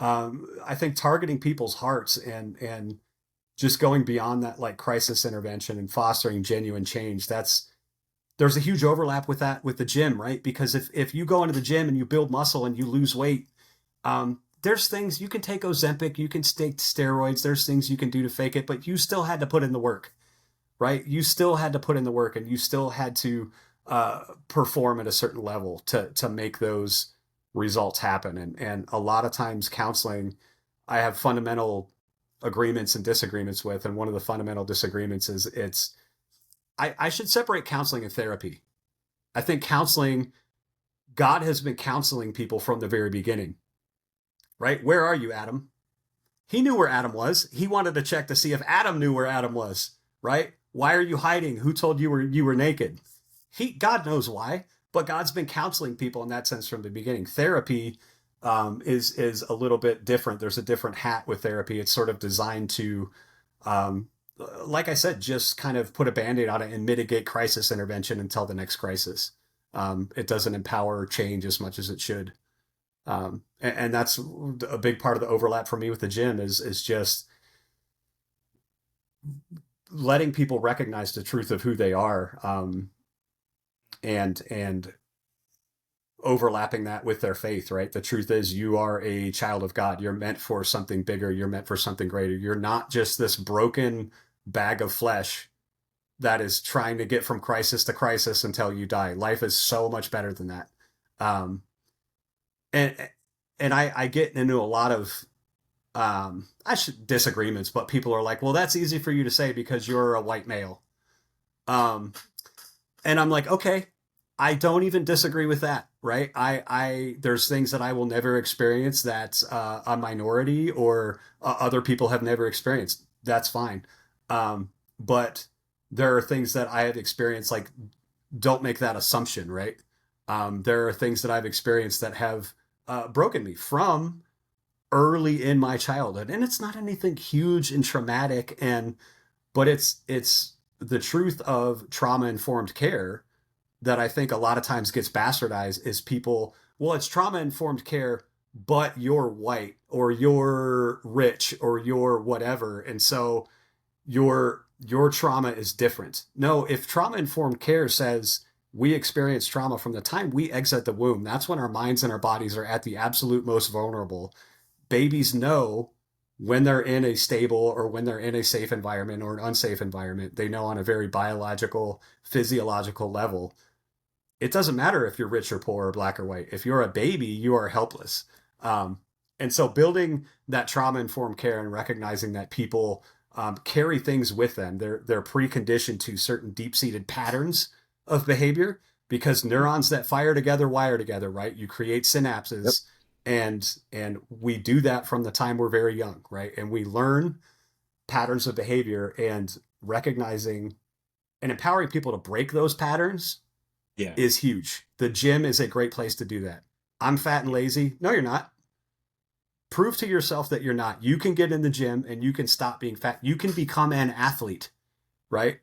I think targeting people's hearts and just going beyond that, like crisis intervention and fostering genuine change. There's a huge overlap with that with the gym, right? Because if you go into the gym and you build muscle and you lose weight, there's things you can take Ozempic, you can take steroids, there's things you can do to fake it, but you still had to put in the work, right? You still had to put in the work, and you still had to perform at a certain level to make those results happen. And a lot of times counseling, I have fundamental agreements and disagreements with, and one of the fundamental disagreements is I should separate counseling and therapy. I think counseling, God has been counseling people from the very beginning, right? Where are you, Adam? He knew where Adam was. He wanted to check to see if Adam knew where Adam was, right? Why are you hiding? Who told you were naked? God knows why, but God's been counseling people in that sense from the beginning. Therapy is a little bit different. There's a different hat with therapy. It's sort of designed to, like I said, just kind of put a Band-Aid on it and mitigate crisis intervention until the next crisis. It doesn't empower change as much as it should. And that's a big part of the overlap for me with the gym is just letting people recognize the truth of who they are, and overlapping that with their faith, right? The truth is you are a child of God. You're meant for something bigger. You're meant for something greater. You're not just this broken bag of flesh that is trying to get from crisis to crisis until you die. Life is so much better than that. Um, and and I get into a lot of I should disagreements, but people are like, well, that's easy for you to say because you're a white male. Um, and I'm like, okay, I don't even disagree with that, right? There's things that I will never experience that a minority or other people have never experienced. That's fine. But there are things that I have experienced, like, don't make that assumption, right? There are things that I've experienced that have broken me from early in my childhood, and it's not anything huge and traumatic, but it's the truth of trauma informed care that I think a lot of times gets bastardized is people, well, it's trauma informed care, but you're white or you're rich or you're whatever. And so your trauma is different. No, if trauma informed care says we experience trauma from the time we exit the womb, that's when our minds and our bodies are at the absolute most vulnerable. Babies know when they're in a stable or when they're in a safe environment or an unsafe environment. They know on a very biological, physiological level. It doesn't matter if you're rich or poor or black or white. If you're a baby, you are helpless. And so building that trauma informed care and recognizing that people carry things with them, they're preconditioned to certain deep seated patterns of behavior because neurons that fire together wire together, right? You create synapses. Yep. And we do that from the time we're very young, right? And we learn patterns of behavior, and recognizing and empowering people to break those patterns is huge. The gym is a great place to do that. I'm fat and lazy. No, you're not. Prove to yourself that you're not. You can get in the gym and you can stop being fat. You can become an athlete, right?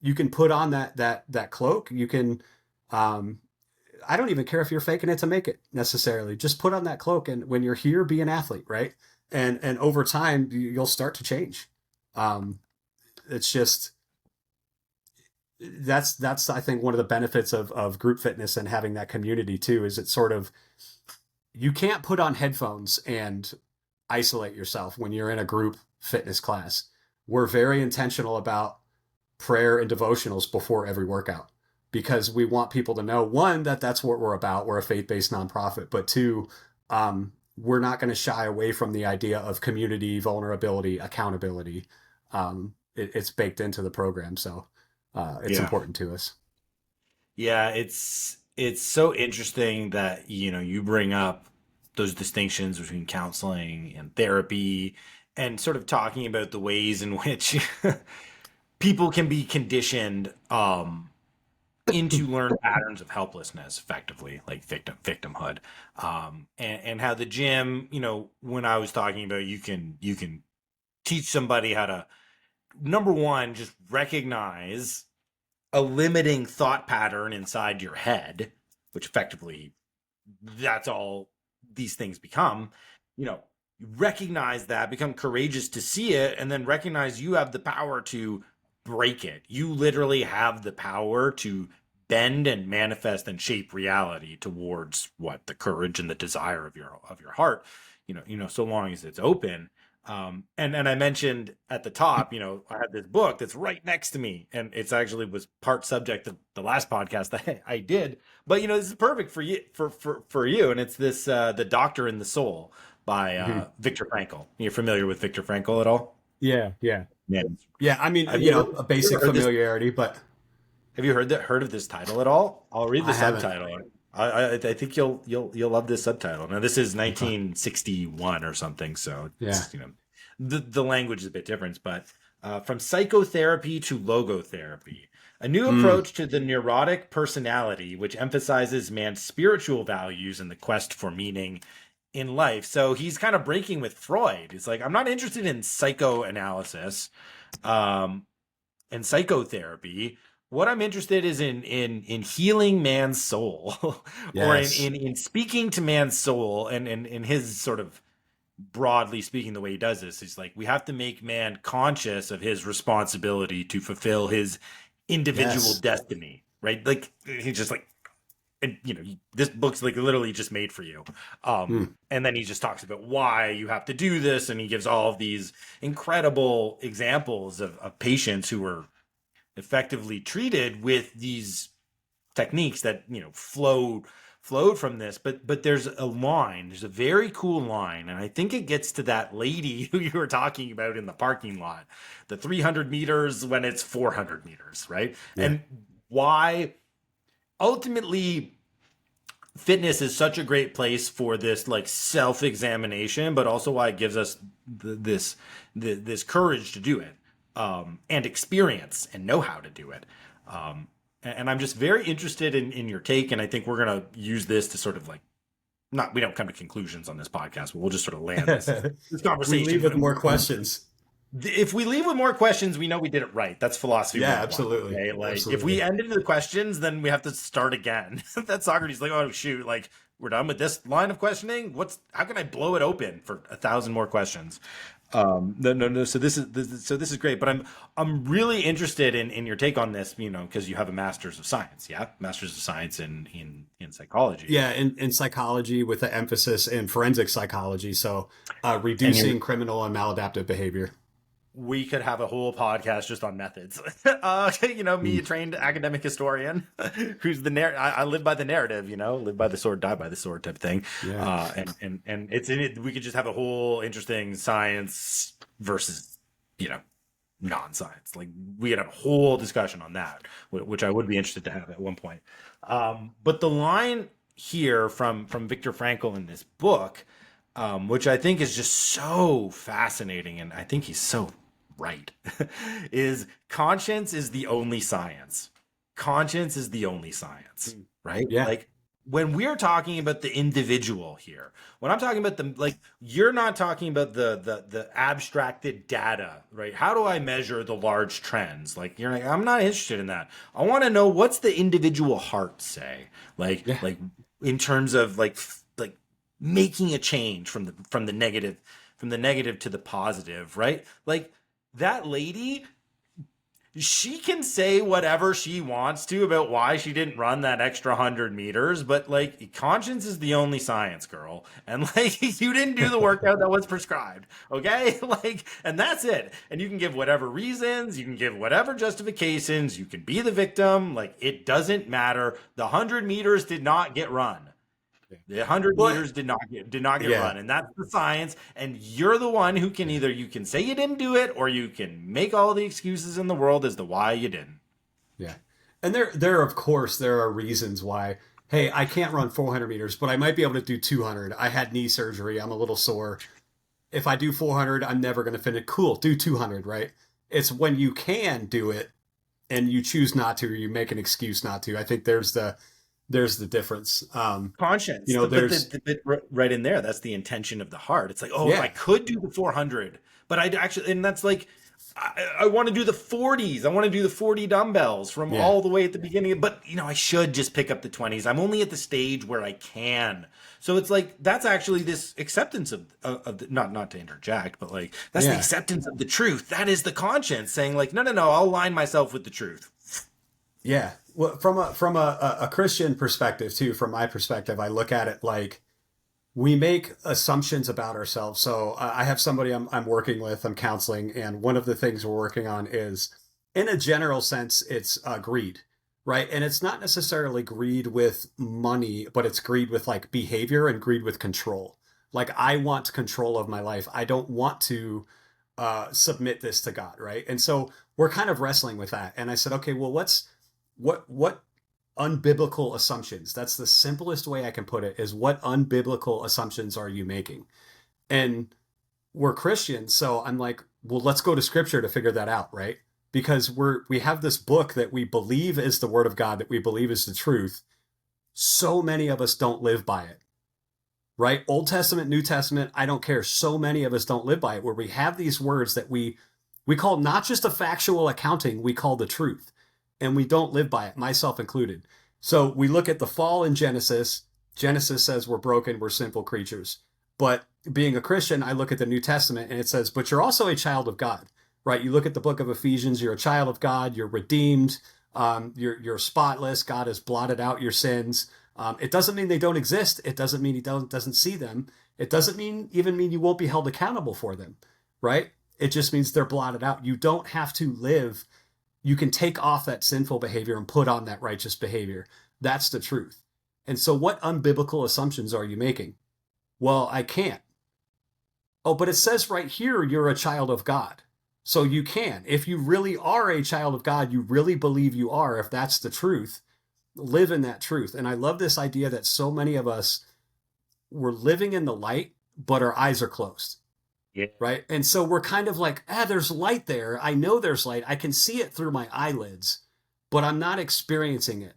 You can put on that cloak. You can I don't even care if you're faking it to make it necessarily. Just put on that cloak, and when you're here, be an athlete, right? And over time, you'll start to change. It's just that's I think one of the benefits of group fitness and having that community too. Is it's sort of, you can't put on headphones and isolate yourself when you're in a group fitness class. We're very intentional about prayer and devotionals before every workout, because we want people to know, one, that that's what we're about. We're a faith-based nonprofit, but two, we're not going to shy away from the idea of community, vulnerability, accountability. It's baked into the program. So it's important to us. Yeah. It's so interesting that, you bring up those distinctions between counseling and therapy, and sort of talking about the ways in which people can be conditioned, into learned patterns of helplessness, effectively, like victimhood, and how the gym, when I was talking about, you can teach somebody how to, number one, just recognize a limiting thought pattern inside your head, which effectively, that's all these things become. You recognize that, become courageous to see it, and then recognize you have the power to break it. You literally have the power to bend and manifest and shape reality towards what the courage and the desire of your heart, so long as it's open. And I mentioned at the top, I had this book that's right next to me, and it's actually was part subject of the last podcast that I did. But this is perfect for you, for you, and it's this The Doctor in the Soul by Viktor Frankl. You're familiar with Viktor Frankl at all? Yeah. I mean, a basic familiarity, but have you heard of this title at all? I'll read the subtitle. I think you'll love this subtitle. Now, this is 1961 or something, so it's, the language is a bit different. But from psychotherapy to logotherapy, a new approach to the neurotic personality, which emphasizes man's spiritual values and the quest for meaning in life. So he's kind of breaking with Freud. He's like, I'm not interested in psychoanalysis and psychotherapy. What I'm interested is in healing man's soul, or in speaking to man's soul, and in his sort of, broadly speaking, the way he does this is like, we have to make man conscious of his responsibility to fulfill his individual destiny, right? Like, he's just like, and this book's like literally just made for you. And then he just talks about why you have to do this, and he gives all of these incredible examples of patients who were effectively treated with these techniques that, flowed from this. But there's a line, there's a very cool line, and I think it gets to that lady who you were talking about in the parking lot, the 300 meters when it's 400 meters, right? Yeah. And why ultimately fitness is such a great place for this like self-examination, but also why it gives us this courage to do it, and experience and know how to do it. And I'm just very interested in your take, and I think we're gonna use this to sort of like, not, we don't come to conclusions on this podcast, but we'll just sort of land this conversation. We leave with more questions. If we leave with more questions, we know we did it right. That's philosophy. Yeah, 101, absolutely. okay? Like, Absolutely. if we ended the questions, then we have to start again. That's Socrates. Like, oh shoot, like we're done with this line of questioning. How can I blow it open for 1,000 more questions? No. So this is great, but I'm really interested in your take on this. Because you have a master's of science, master's of science in psychology. Yeah, in psychology with an emphasis in forensic psychology. So reducing criminal and maladaptive behavior. We could have a whole podcast just on methods. Me, a trained academic historian, who's I live by the narrative, live by the sword, die by the sword type thing. Yeah. And it's in it. We could just have a whole interesting science versus, non-science. Like we could have a whole discussion on that, which I would be interested to have at one point. But the line here from Viktor Frankl in this book, which I think is just so fascinating, and I think he's so right, is conscience is the only science. Conscience is the only science, right? Yeah. Like when we're talking about the individual here, when I'm talking about you're not talking about the abstracted data, right? How do I measure the large trends? Like you're like, I'm not interested in that. I want to know, what's the individual heart say? Like in terms of like making a change from the negative to the positive, right? Like that lady, she can say whatever she wants to about why she didn't run that extra 100 meters, but like conscience is the only science, girl. And like you didn't do the workout that was prescribed, okay? Like, and that's it. And you can give whatever reasons, you can give whatever justifications, you can be the victim, like it doesn't matter. The 100 meters did not get run. The 100 meters did not get run, and that's the science. And you're the one who can you can say you didn't do it, or you can make all the excuses in the world as to why you didn't. Yeah, and there of course there are reasons why. Hey, I can't run 400 meters, but I might be able to do 200. I had knee surgery. I'm a little sore. If I do 400, I'm never going to finish. Cool, do 200, right? It's when you can do it and you choose not to, or you make an excuse not to. I think there's the difference. Conscience, there's the bit right in there. That's the intention of the heart. It's like, if I could do the 400, but I'd actually, and that's like, I want to do the 40s. I want to do the 40 dumbbells from all the way at the beginning. But I should just pick up the 20s. I'm only at the stage where I can. So it's like, that's actually this acceptance of the, not to interject, but like that's the acceptance of the truth. That is the conscience saying like, no, I'll align myself with the truth. Yeah. Well, from a Christian perspective too, from my perspective, I look at it like we make assumptions about ourselves. So I have somebody I'm working with, I'm counseling, and one of the things we're working on is, in a general sense, it's greed, right? And it's not necessarily greed with money, but it's greed with like behavior and greed with control. Like I want control of my life. I don't want to submit this to God, right? And so we're kind of wrestling with that. And I said, okay, well, what unbiblical assumptions, that's the simplest way I can put it, is what unbiblical assumptions are you making? And we're Christians, so I'm like, well, let's go to scripture to figure that out, right? Because we have this book that we believe is the word of God, that we believe is the truth. So many of us don't live by it, right? Old Testament, New Testament, I don't care. So many of us don't live by it, where we have these words that we call not just a factual accounting, we call the truth. And we don't live by it, myself included. So we look at the fall in Genesis. Genesis says we're broken, we're sinful creatures. But being a Christian, I look at the New Testament and it says, but you're also a child of God, right? You look at the book of Ephesians, you're a child of God, you're redeemed, you're spotless, God has blotted out your sins. It doesn't mean they don't exist. It doesn't mean he doesn't see them. It doesn't even mean you won't be held accountable for them, right? It just means they're blotted out. You don't have to live You can take off that sinful behavior and put on that righteous behavior. That's the truth. And so, what unbiblical assumptions are you making? Well, I can't. Oh, but it says right here you're a child of God. So you can. If you really are a child of God, you really believe you are, if that's the truth, live in that truth. And I love this idea that so many of us, we're living in the light, but our eyes are closed. Yeah. Right. And so we're kind of like, there's light there. I know there's light. I can see it through my eyelids, but I'm not experiencing it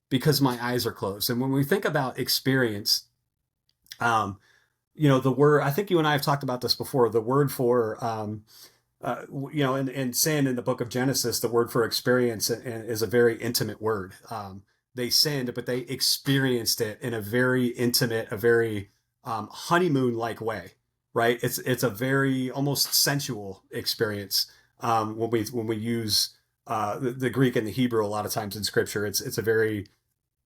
because my eyes are closed. And when we think about experience, the word, I think you and I have talked about this before, the word for, in sin in the book of Genesis, the word for experience is a very intimate word. They sinned, but they experienced it in a very intimate, a very honeymoon-like way, right? It's a very almost sensual experience when we use the Greek and the Hebrew a lot of times in Scripture. It's a very,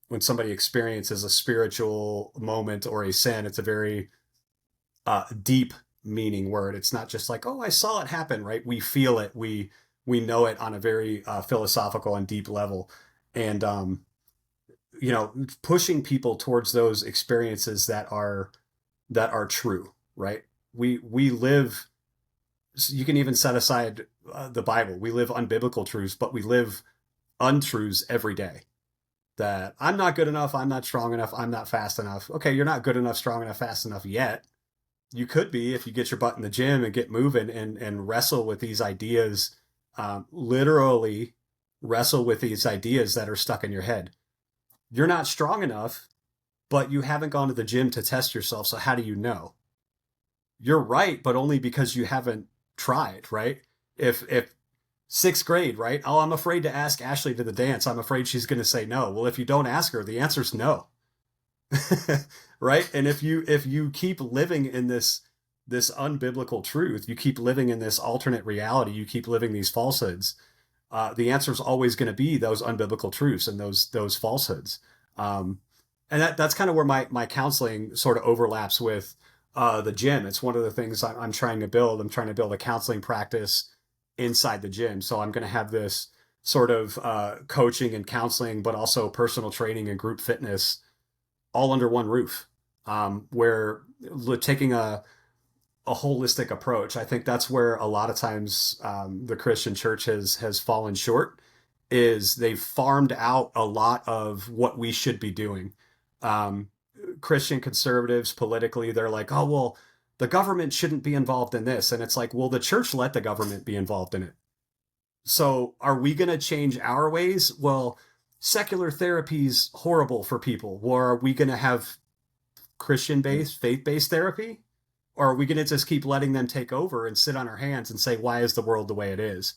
when somebody experiences a spiritual moment or a sin, it's a very deep meaning word. It's not just like, oh, I saw it happen, right? We feel it. We know it on a very philosophical and deep level. And, pushing people towards those experiences that are true, right? We live, you can even set aside the Bible. We live unbiblical truths, but we live untruths every day. That I'm not good enough, I'm not strong enough, I'm not fast enough. Okay, you're not good enough, strong enough, fast enough yet. You could be if you get your butt in the gym and get moving and wrestle with these ideas, literally wrestle with these ideas that are stuck in your head. You're not strong enough, but you haven't gone to the gym to test yourself. So how do you know? You're right, but only because you haven't tried, right? If sixth grade, right? Oh, I'm afraid to ask Ashley to the dance. I'm afraid she's going to say no. Well, if you don't ask her, the answer's no. Right? And if you keep living in this unbiblical truth, you keep living in this alternate reality, you keep living these falsehoods, the answer is always going to be those unbiblical truths and those falsehoods. And that's kind of where my counseling sort of overlaps with the gym. It's one of the things I'm trying to build. I'm trying to build a counseling practice inside the gym. So I'm going to have this sort of coaching and counseling, but also personal training and group fitness all under one roof, where taking a holistic approach. I think that's where a lot of times the Christian church has fallen short, is they've farmed out a lot of what we should be doing. Christian conservatives politically, they're like, oh, well, the government shouldn't be involved in this. And it's like, well, the church let the government be involved in it. So are we going to change our ways? Well, secular therapy's horrible for people. Or are we going to have Christian-based, faith-based therapy? Or are we going to just keep letting them take over and sit on our hands and say, why is the world the way it is?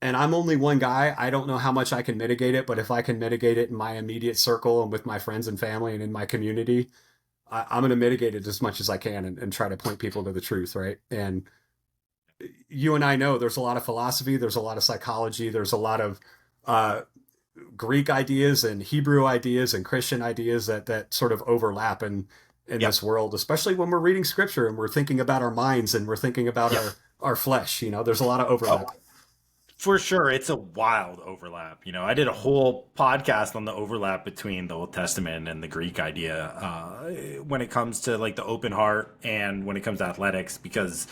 And I'm only one guy. I don't know how much I can mitigate it, but if I can mitigate it in my immediate circle and with my friends and family and in my community, I'm going to mitigate it as much as I can and try to point people to the truth, right? And you and I know there's a lot of philosophy, there's a lot of psychology, there's a lot of Greek ideas and Hebrew ideas and Christian ideas that sort of overlap in yep. this world, especially when we're reading scripture and we're thinking about our minds and we're thinking about yep. our flesh. There's a lot of overlap. Oh, for sure. It's a wild overlap. I did a whole podcast on the overlap between the Old Testament and the Greek idea when it comes to like the open heart and when it comes to athletics, because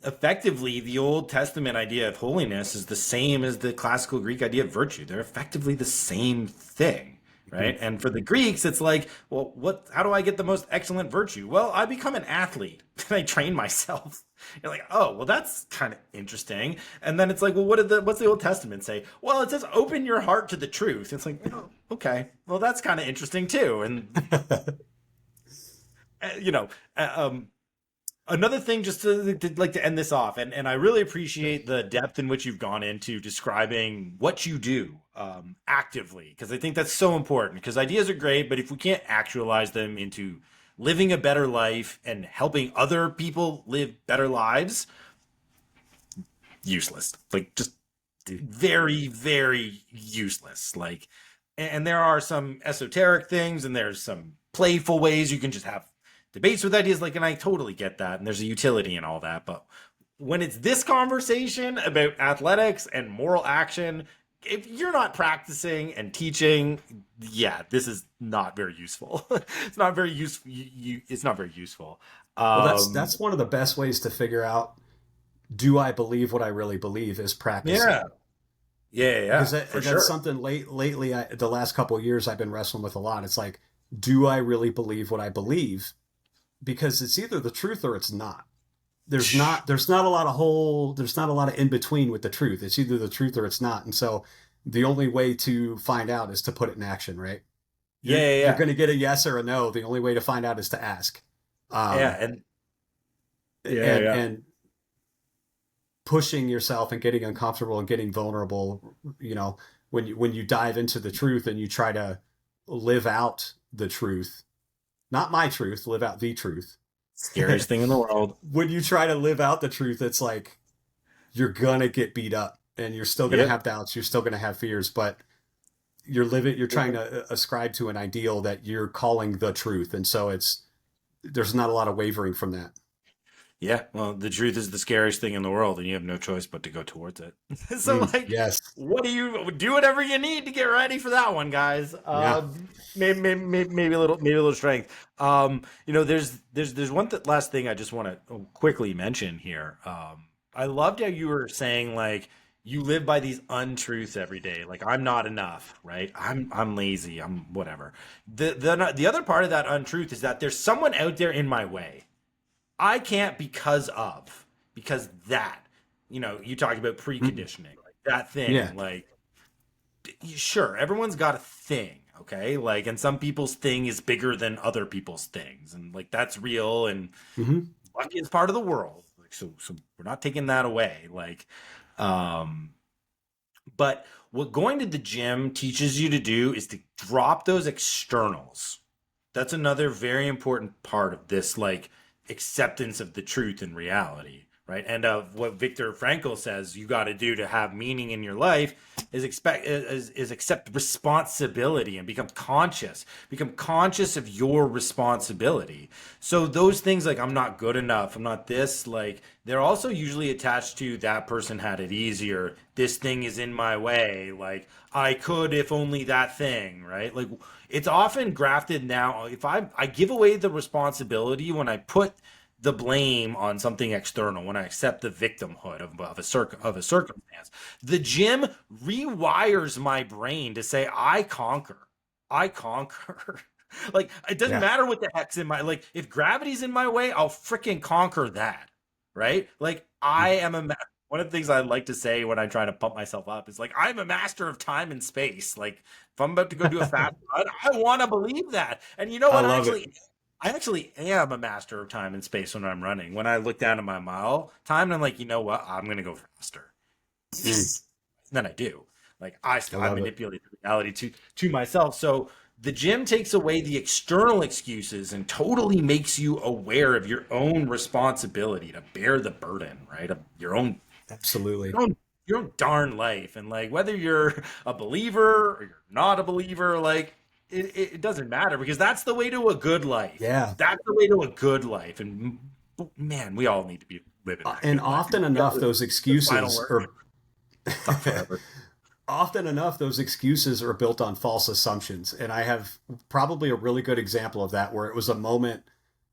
effectively the Old Testament idea of holiness is the same as the classical Greek idea of virtue. They're effectively the same thing, right? Mm-hmm. And for the Greeks, it's like, well, how do I get the most excellent virtue? Well, I become an athlete and I train myself. You're like, oh, well, that's kind of interesting. And then it's like, well, what's the Old Testament say? Well, it says, open your heart to the truth. It's like, oh, okay, well, that's kind of interesting too. And, another thing, just to end this off, and I really appreciate the depth in which you've gone into describing what you do actively, because I think that's so important, because ideas are great, but if we can't actualize them into living a better life and helping other people live better lives, useless. Like, just very, very useless. Like, and there are some esoteric things and there's some playful ways you can just have debates with ideas, like, and I totally get that, and there's a utility in all that, but when it's this conversation about athletics and moral action, if you're not practicing and teaching, yeah, this is not very useful. It's not very useful. It's not very useful. Well, Um, that's one of the best ways to figure out, do I believe what I really believe, is practicing. yeah, yeah, Because for that's sure. something lately, the last couple of years I've been wrestling with a lot. It's like, do I really believe what I believe? Because it's either the truth or it's not. There's not a lot of there's not a lot of in between with the truth. It's either the truth or it's not. And so the only way to find out is to put it in action, right? Yeah, You're yeah, going to get a yes or a no. The only way to find out is to ask. yeah, yeah, Um, and yeah, and yeah, pushing yourself and getting uncomfortable and getting vulnerable, when you dive into the truth and you try to live out the truth, not my truth, live out the truth. scariest thing in the world. When you try to live out the truth, it's like you're gonna get beat up and you're still gonna Yep. have doubts, you're still gonna have fears, but you're trying to ascribe to an ideal that you're calling the truth. And so there's not a lot of wavering from that. Yeah, well, the truth is the scariest thing in the world, and you have no choice but to go towards it. So, like, Yes. what do whatever you need to get ready for that one, guys. Yeah. Maybe a little strength. There's one last thing I just want to quickly mention here. I loved how you were saying like you live by these untruths every day. Like I'm not enough, right? I'm lazy. I'm whatever. The other part of that untruth is that there's someone out there in my way. I can't because that, you talked about Mm. preconditioning, like that Yeah. thing, like sure, everyone's got a thing, okay? Like, and some people's thing is bigger than other people's things, and like that's real, and Hmm. luck is part of the world. Like, so we're not taking that away. Like, um, but what going to the gym teaches you to do is to drop those externals. That's another very important part of this, like acceptance of the truth and reality, right? And of what Viktor Frankl says you got to do to have meaning in your life is accept responsibility and become conscious of your responsibility. So those things like I'm not good enough, I'm not this, like they're also usually attached to that person had it easier, this thing is in my way, like I could if only that thing, right? Like it's often grafted now. If I give away the responsibility when I put the blame on something external, when I accept the victimhood of a circumstance, the gym rewires my brain to say I conquer. Like it doesn't Yeah. matter what the heck's in my, like if gravity's in my way, I'll freaking conquer that, right? Like I am a one of the things I like to say when I try to pump myself up is like I'm a master of time and space. Like if I'm about to go do a fast run, I want to believe that. And you know I what? love it. I actually am a master of time and space when I'm running. When I look down at my mile time, and I'm like, you know what? I'm gonna go faster. Mm. Then I do. Like I I love it. manipulate the reality to myself. So the gym takes away the external excuses and totally makes you aware of your own responsibility to bear the burden, right? Of Absolutely. your own your own darn life. And like whether you're a believer or you're not a believer, like it doesn't matter because that's the way to a good life. Yeah. That's the way to a good life. And man, we all need to be living that And good life. often enough, those The final excuses word. are Talk forever. often enough, those excuses are built on false assumptions. And I have probably a really good example of that where it was a moment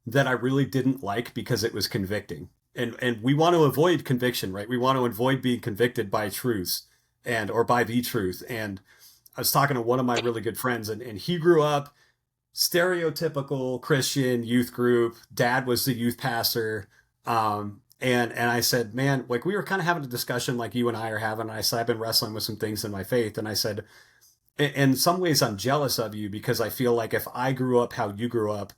that I really didn't like because it was convicting. And we want to avoid conviction, right? We want to avoid being convicted by truths and or by the truth. And I was talking to one of my really good friends, and he grew up stereotypical Christian youth group. Dad was the youth pastor. And I said, man, like we were kind of having a discussion like you and I are having. And I said, I've been wrestling with some things in my faith. And I said, in some ways, I'm jealous of you because I feel like if I grew up how you grew up,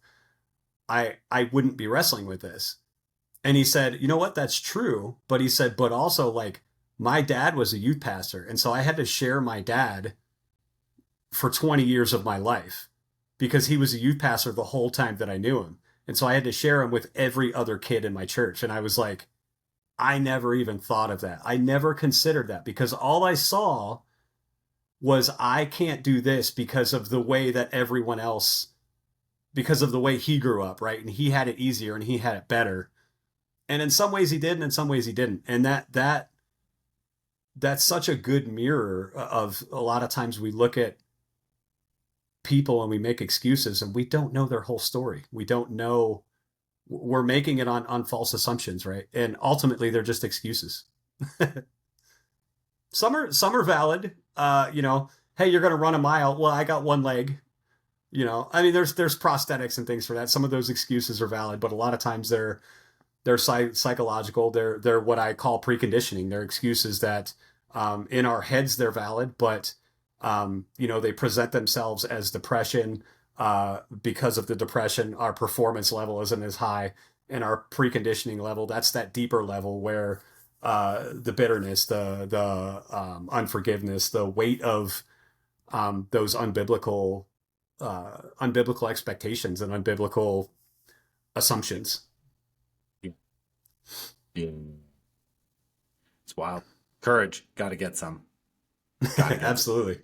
I wouldn't be wrestling with this. And he said, you know what? That's true. But he said, but also like my dad was a youth pastor. And so I had to share my dad for 20 years of my life because he was a youth pastor the whole time that I knew him. And so I had to share him with every other kid in my church. And I was like, I never even thought of that. I never considered that because all I saw was I can't do this because of the way that everyone else, because of the way he grew up, right? And he had it easier and he had it better. And in some ways he did, and in some ways he didn't. And that's such a good mirror of a lot of times we look at people and we make excuses and we don't know their whole story. We don't know, we're making it on false assumptions, right? And ultimately they're just excuses. Some are valid. Hey, you're going to run a mile. Well, I got one leg. I mean, there's prosthetics and things for that. Some of those excuses are valid, but a lot of times they're psychological. They're what I call preconditioning. They're excuses that in our heads they're valid, but they present themselves as depression. Because of the depression, our performance level isn't as high, and our preconditioning level, that's that deeper level where the bitterness, the unforgiveness, the weight of those unbiblical expectations and unbiblical assumptions. Yeah. It's wild. Courage. Got to get some. Gotta get Absolutely.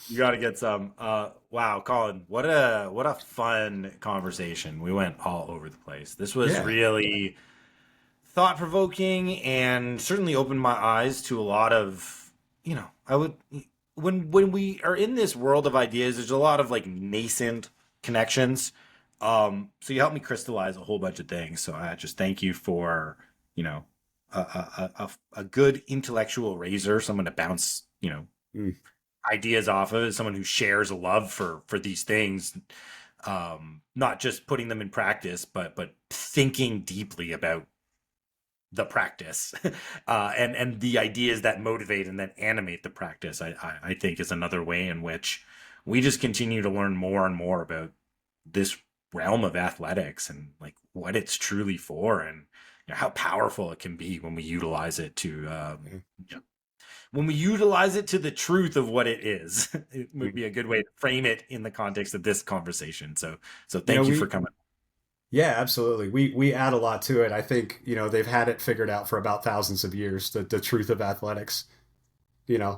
You got to get some. Wow, Colin, what a fun conversation. We went all over the place. This was Yeah. really thought provoking and certainly opened my eyes to a lot of, I would when we are in this world of ideas, there's a lot of like nascent connections. So you helped me crystallize a whole bunch of things. So I just thank you for, a good intellectual razor, someone to bounce, Mm. ideas off of, someone who shares a love for these things, not just putting them in practice, but thinking deeply about the practice, and the ideas that motivate and that animate the practice. I think is another way in which we just continue to learn more and more about this realm of athletics and like what it's truly for, and how powerful it can be when we utilize it to when we utilize it to the truth of what it is. It would be a good way to frame it in the context of this conversation. So You know, thank you for we coming. Yeah, absolutely. We add a lot to it. I think, they've had it figured out for about thousands of years, the truth of athletics. You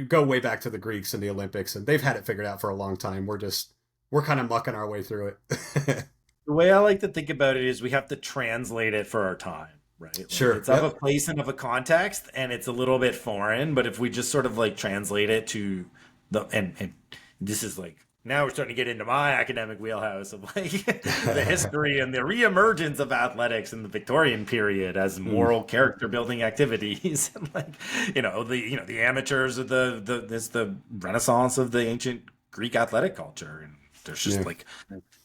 go way back to the Greeks and the Olympics, and they've had it figured out for a long time. We're kind of mucking our way through it. The way I like to think about it is we have to translate it for our time, right? Like Sure. it's of a Yep. place and of a context, and it's a little bit foreign. But if we just sort of like translate it to and this is like now we're starting to get into my academic wheelhouse of like the history and the reemergence of athletics in the Victorian period as Mm. moral character building activities, and like the amateurs of the Renaissance of the ancient Greek athletic culture, and there's just Yeah. like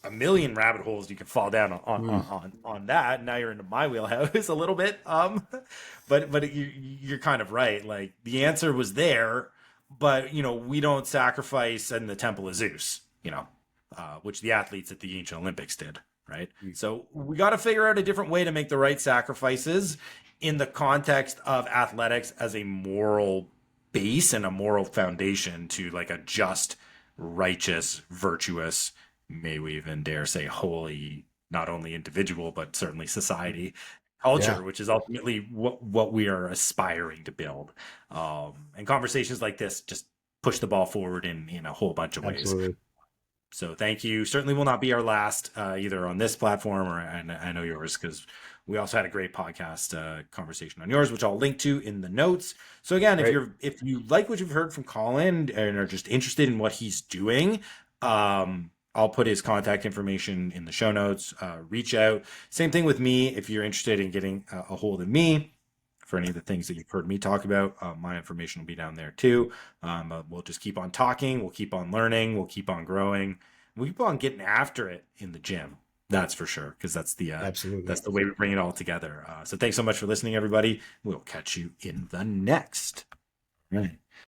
a million rabbit holes you can fall down Mm. on that. Now you're into my wheelhouse a little bit. But you're kind of right. Like the answer was there, but we don't sacrifice in the temple of Zeus. Which the athletes at the ancient Olympics did. Right. Mm. So we got to figure out a different way to make the right sacrifices in the context of athletics as a moral base and a moral foundation to like a just, righteous, virtuous, may we even dare say holy, not only individual but certainly society Yeah, culture, which is ultimately what we are aspiring to build. And conversations like this just push the ball forward in a whole bunch of ways. absolutely. So thank you. Certainly will not be our last, either on this platform or and I know yours, because we also had a great podcast conversation on yours, which I'll link to in the notes. So again, Great. if you like what you've heard from Colin and are just interested in what he's doing, I'll put his contact information in the show notes. Reach out. Same thing with me. If you're interested in getting a hold of me for any of the things that you've heard me talk about, my information will be down there too. We'll just keep on talking. We'll keep on learning. We'll keep on growing. We'll keep on getting after it in the gym. That's for sure, because Absolutely. that's the way we bring it all together. So thanks so much for listening, everybody. We'll catch you in the next. All right.